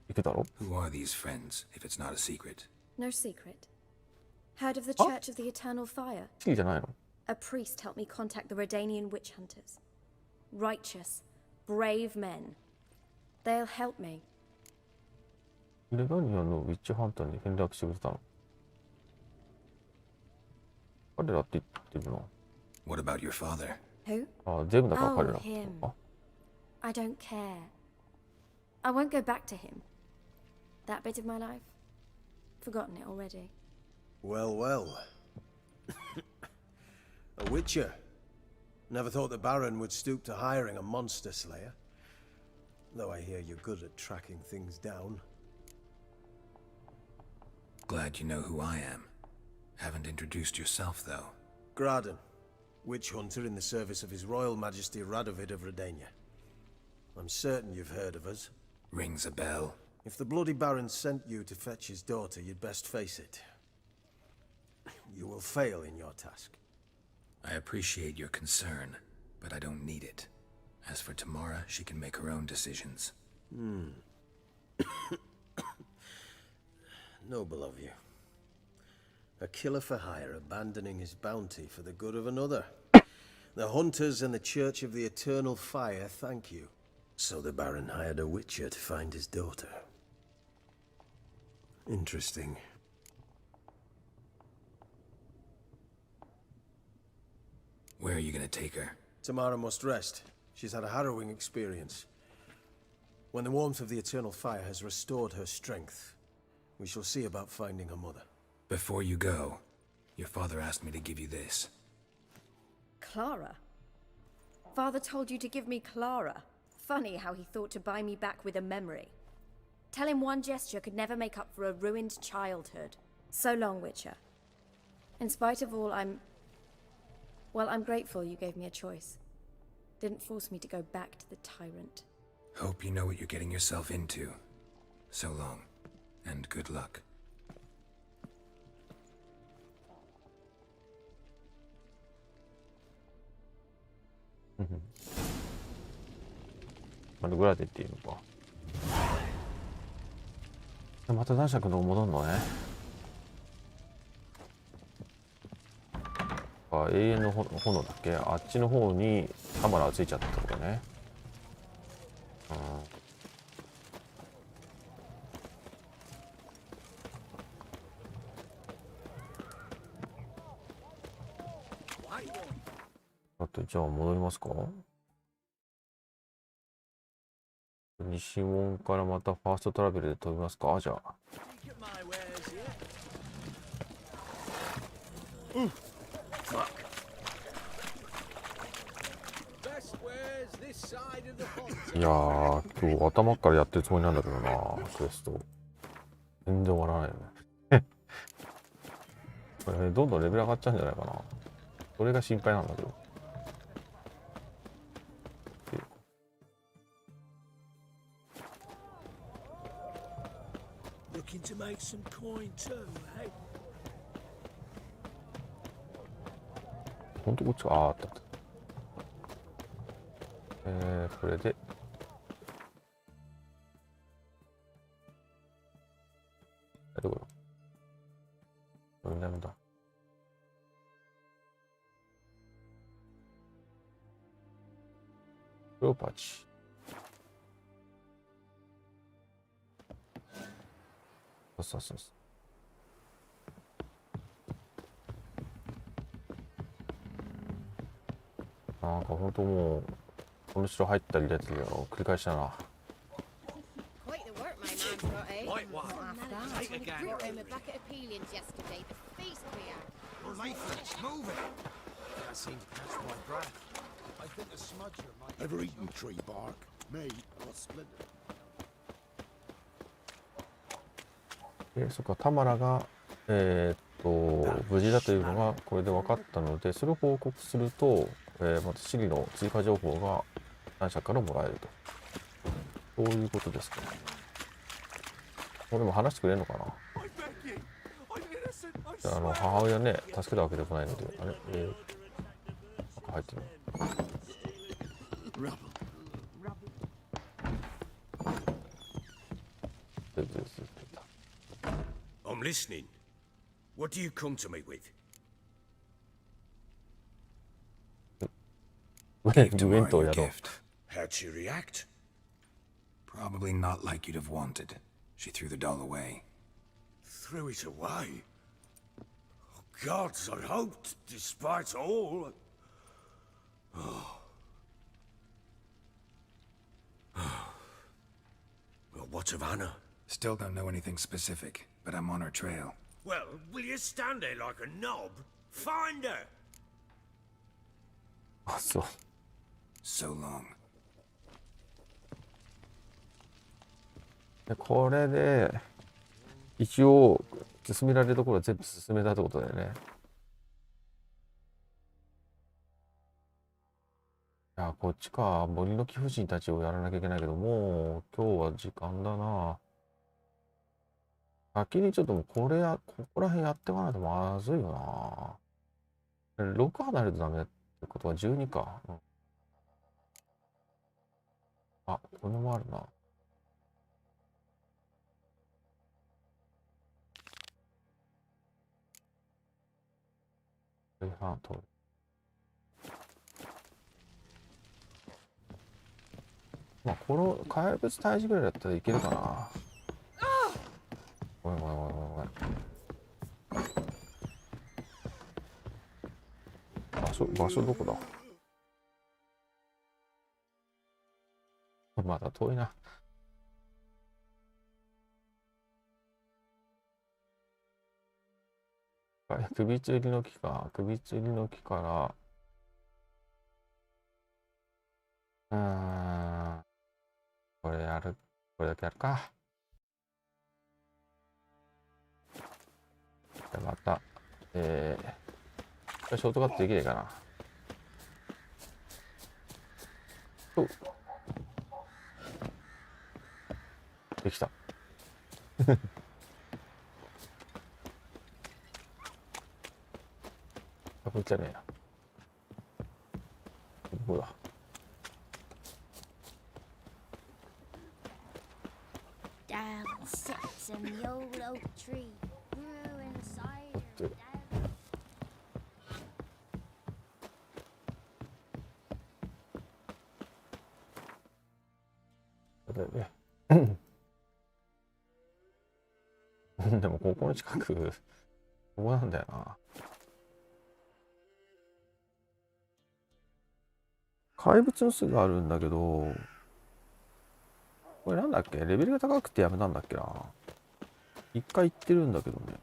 行くだろ Who are these friends, if it's not a secret? No secret. Heard of the Church of the Eternal Fire? 地理じゃないの A priest helped me contact the Redanian witch hunters. Righteous, brave men. They'll help me. レガニアのウィッチハンターに連絡してくれたの彼らって言ってるな What about your father? Who? あ、全部だから彼ら him. あ I don't care. I won't go back to him. That bit of my life? Forgotten it already. Well, well. A witcher. Never thought the Baron would stoop to hiring a monster slayer. Though I hear you're good at tracking things down. Glad you know who I am. Haven't introduced yourself, though. Graden, witch hunter in the service of His Royal Majesty Radovid of Redania. I'm certain you've heard of us. Rings a bell. If the bloody Baron sent you to fetch his daughter, you'd best face it. You will fail in your task. I appreciate your concern, but I don't need it. As for Tamara, she can make her own decisions. Noble of you. A killer for hire abandoning his bounty for the good of another. The hunters and the Church of the Eternal Fire thank you. So the Baron hired a witcher to find his daughter. Interesting. Where are you gonna take her? Tamara must rest. She's had a harrowing experience. When the warmth of the eternal fire has restored her strength, we shall see about finding her mother. Before you go, your father asked me to give you this. Clara? Father told you to give me Clara. Funny how he thought to buy me back with a memory. Tell him one gesture could never make up for a ruined childhood. So long, Witcher. In spite of all, I'm grateful you gave me a choice. Didn't force me to go back to the tyrant. Hope you know what you're getting yourself into. So long, and good luck. まだグラデっていうのか。また男爵の戻るのね。あ、永遠の炎だっけ。あっちの方にカマラがついちゃったってことね。あとじゃあ戻りますか。西門からまたファーストトラベルで飛びますか。じゃあ。いやー、今日頭からやってるつもりなんだけどな、クエスト。全然終わらないよね。これどんどんレベル上がっちゃうんじゃないかな。それが心配なんだけど。Looking to make some coin too, eh? ほんとこっちか。あったあった。これで。どこだ。南だ。プロパチ。そうそうそう。なんか本当もうこの城入ったりやつを繰り返したな。Quite the work my man's got, eh? Right one. Take a gang. Brought him a bucket of peelings yesterday. The feast we had. We're lifeless. Move it. That seemed to catch my breath. I think a smudger might... Ever eaten tree bark? Me, or splinter. そっか、タマラが無事だというのがこれで分かったので、それを報告すると、またシリの追加情報が男爵からもらえると。そういうことですかね。これも話してくれるのかな。じゃあ、母親ね、助けたわけでもないので、あれ、入ってる。I'm listening. What do you come to me with? Gave Tamara your gift. How'd she react? Probably not like you'd have wanted. She threw the doll away. Threw it away? Oh, gods, I hoped, despite all... Oh. Well, what of Anna? Still don't know anything specific, but I'm on her trail. Well, will you stand there like a knob? Find her! あ、そう。So long. これで一応進められるところは全部進めたってことだよね。いや、こっちか。森の貴婦人たちをやらなきゃいけないけど、もう今日は時間だな。先にちょっともうここら辺やっていかないとまずいよな。6離れるとダメってことは12か。うん、あ、これもあるな。前半通る。まあ、この怪物退治ぐらいだったらいけるかな。おいおいおい。場所どこだ？まだ遠いな。首吊りの木か。首吊りの木から、これやる。これだけやるか。じゃあまた、ショートカットできないかな。できた。あ、こっちじゃねえな。どこだ。Down sits in the old oak tree, grew inside her.でもここの近く、ここなんだよな。怪物の巣があるんだけど、これなんだっけ？レベルが高くてやめたんだっけな。一回行ってるんだけどね。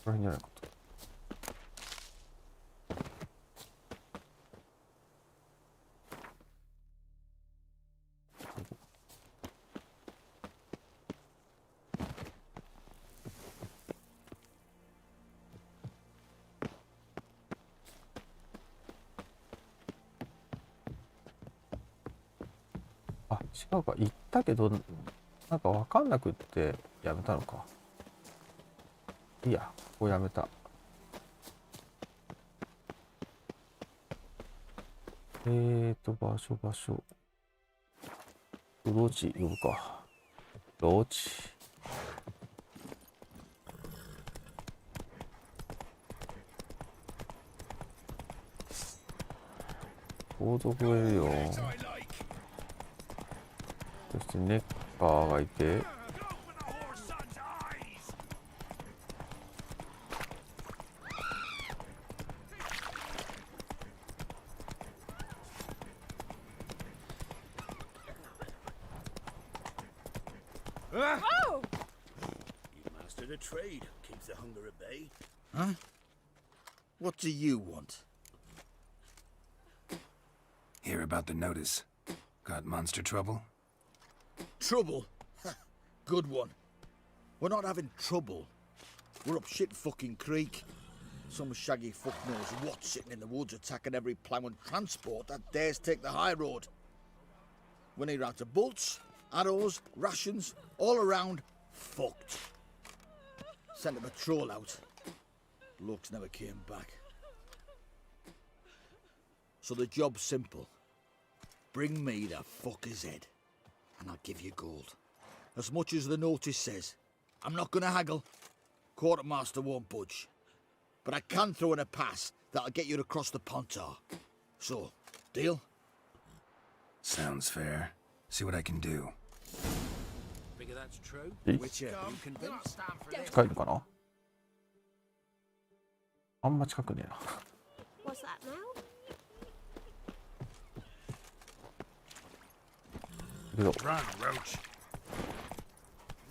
これじゃないかと。あ、違うか。行ったけど、なんかわかんなくってやめたのか。いいや、ここやめた。場所。ロジ呼ぶか。ロジ。王族がいるよ。そしてネッカーがいて。The trade keeps the hunger at bay. Huh? What do you want? Hear about the notice. Got monster trouble? Trouble? Good one. We're not having trouble. We're up shit fucking creek. Some shaggy fuck knows what sitting in the woods attacking every plough and transport that dares take the high road. We need out of bolts, arrows, rations, all around fucked. Sent a patrol out. Looks never came back. So the job's simple. Bring me the fucker's head, and I'll give you gold. As much as the notice says. I'm not gonna haggle. Quartermaster won't budge. But I can throw in a pass that'll get you across the Pontar. So, deal? Sounds fair. See what I can do. Figure that's true. Witcher, you convinced? 近いのかな？あんま近くねえな。 What's that now? けど Run, Roach.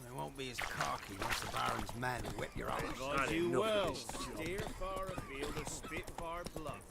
They won't be as cocky once the Baron's men whip your arse. Advise you well. Steer far afield of Spitfire Bluff.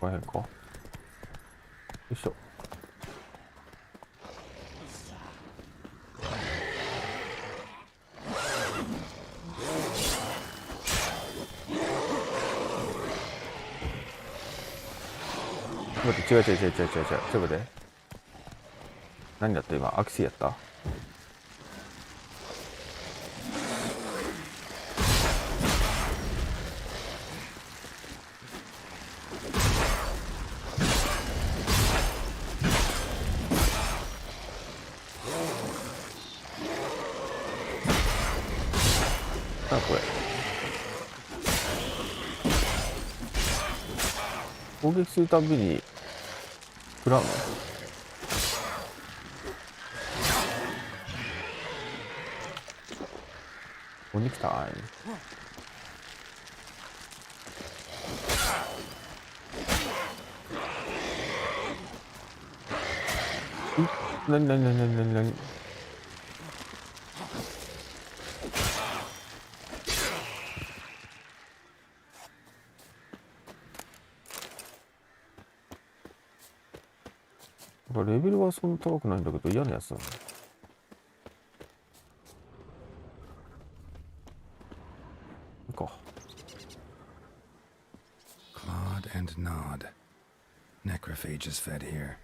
こら辺か。よいしょ。待って、違う。ちょっと待って。何だった今、アクシーやった？あ、これ。攻撃するたびに食らうの？お肉タイム。なに。レベルはそんな高くないんだけど嫌なやつだね。Clawed and gnawed. Necrophages fed here,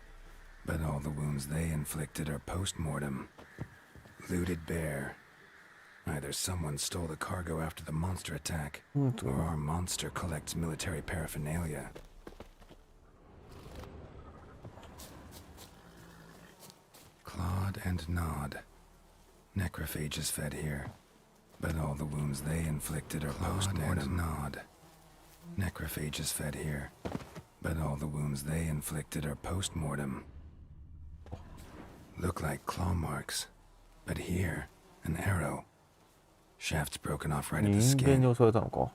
but all the wounds they inflicted are post-mortem. Looted bare. Either someone stole the cargo after the monster attack, or our monster collects military paraphernalia. Clawed and gnawed. Necrophages fed here, but all the wounds they inflicted are post-mortem. Gnawed. Necrophages fed here, but all the wounds they inflicted are post-mortem. Look like claw marks, but here, an arrow. Shaft's broken off right at the 人間 skin. に襲われたのか。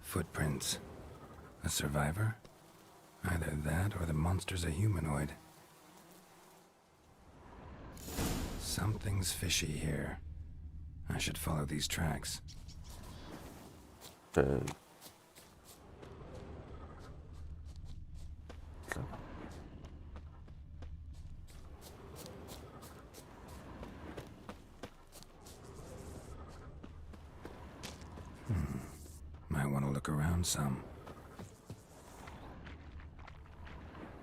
Footprints. A survivor? Either that or the monster's a humanoid. Something's fishy here. I should follow these tracks. Might want to look around some.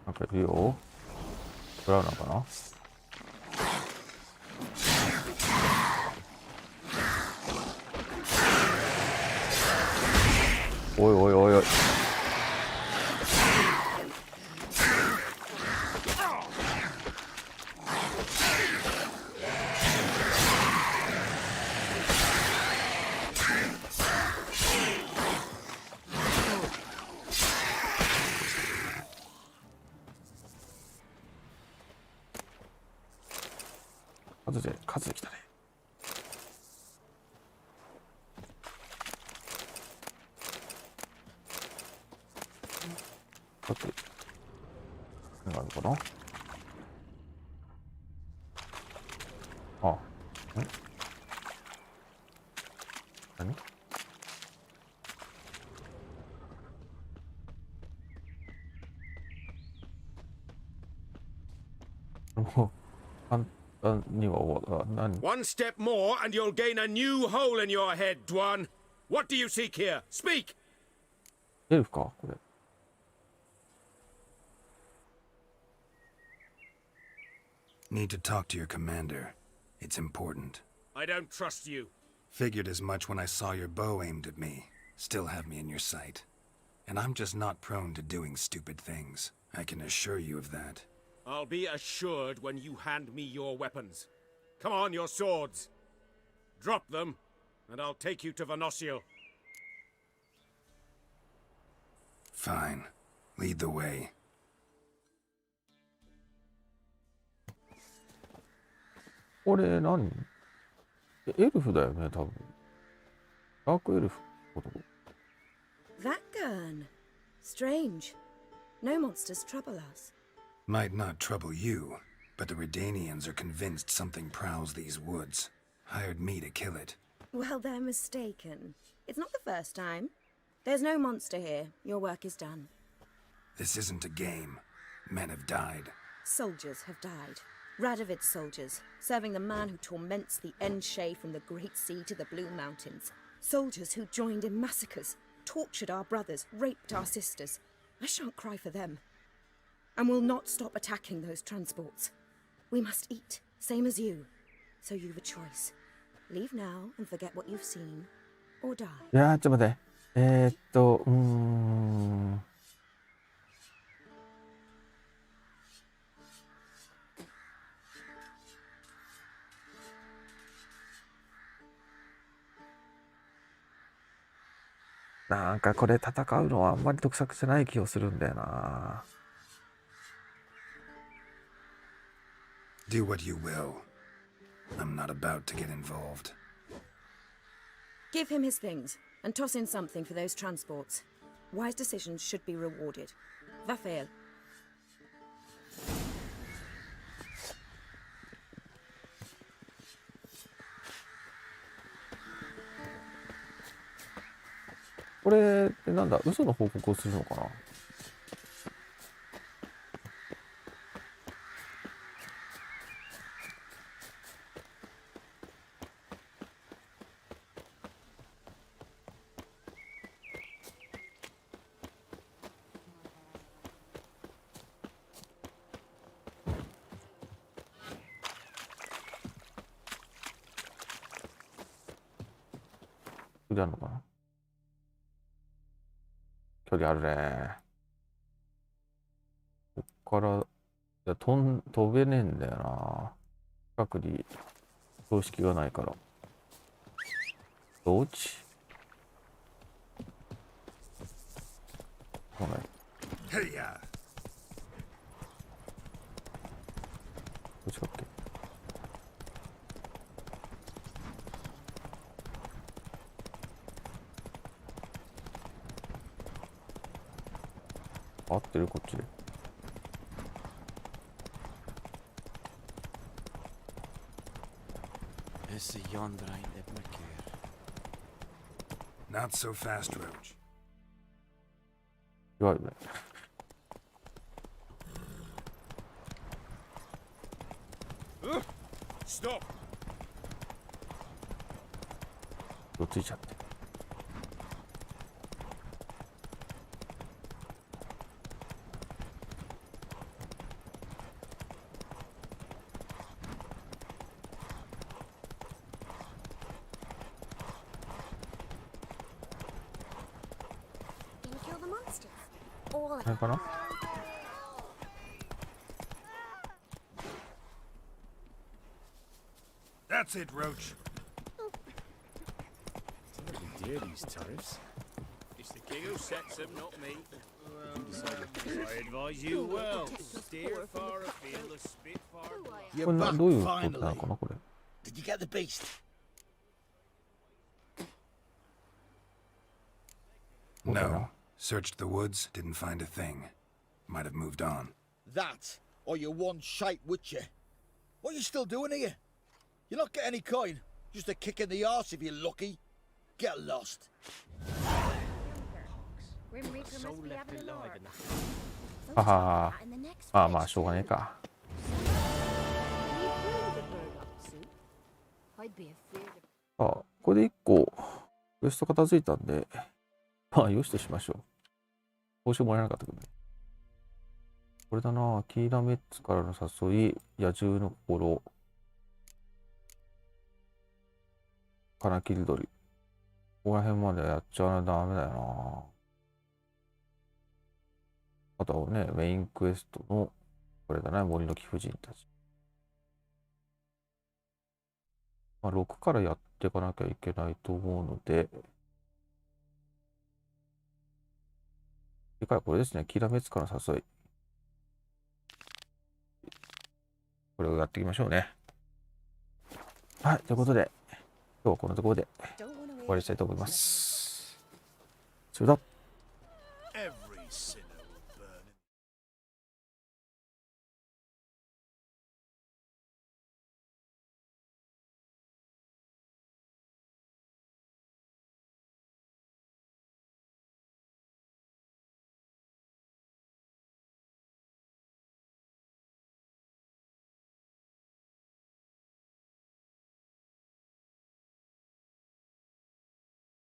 なんかいるよ。食らうのかな。おい。数できたね。だって何があるかな。あ、何？もう簡単には終わらない。 One step more and you'll gain a new hole in your head, Dwan. What do you seek here? Speak! エルフかこれ。Need to talk to your commander. It's important. I don't trust you. Figured as much when I saw your bow aimed at me. Still have me in your sight. And I'm just not prone to doing stupid things. I can assure you of that. I'll be assured when you hand me your weapons. Come on, your swords. Drop them, and I'll take you to Venosio. Fine. Lead the way. これ何？エルフだよね、多分。ダークエルフこと。 That gun. Strange. No monsters trouble us. Might not trouble you, but the Redanians are convinced something prowls these woods. hired me to kill it. Well, they're mistaken. It's not the first time. There's no monster here. Your work is done. This isn't a game. Men have died. Soldiers have died. Radovid's soldiers, serving the man who torments the Enshe from the Great Sea to the Blue Mountains. Soldiers who joined in massacres, tortured our brothers, raped our sisters. I shan't cry for them. And will not stop attacking those transports. We must eat, same as you. So you've a choice. Leave now and forget what you've seen, or die. いやー、ちょっと待って。なんかこれ戦うのはあんまり得策じゃない気がするんだよな。Do what you will. I'm not about to get involved. Give him his things, and toss in something for those transports. Wise decisions should be rewarded. Vafael. これってなんだ、嘘の報告をするのかな。距離あるのかな。距離あるね。こっから、いや飛べねえんだよな。近くに標識がないから。どっち？来ない。Hey ya! どっちだっけ？合ってるこっちで。Not so fast, Roach. 弱いよね。Stop! どっついちゃって。これかな。That's it, Roach. Dear these tariffs. It's the king who sets them, not me. I advise you well. Steer far afield, a spitfire. これどういうことなのかなこれ。 Did you get the beast? No. Searched the woods, didn't find a thing. Might have moved on. That, or you're one shite witcher. What are you still doing here? You're not getting any coin. Just a kick in the arse if you're lucky. Get lost. Grim Reaper must be having a lark. ははは。まあまあしょうがねえか。 I'd be afraid of. あ、これで1個クエスト片付いたんで、まあよしとしましょう。報酬もらえなかったけどね。これだな、キーラメッツからの誘い、野獣の心、カナキルドリ。ここら辺までやっちゃわないとダメだよな。あとはね、メインクエストの、これだな、森の貴婦人たち。まあ、6からやっていかなきゃいけないと思うので、次回はこれですね、キラメツからの誘い。これをやっていきましょうね。はい、ということで、今日はこのところで終わりしたいと思います。それでは。Every sin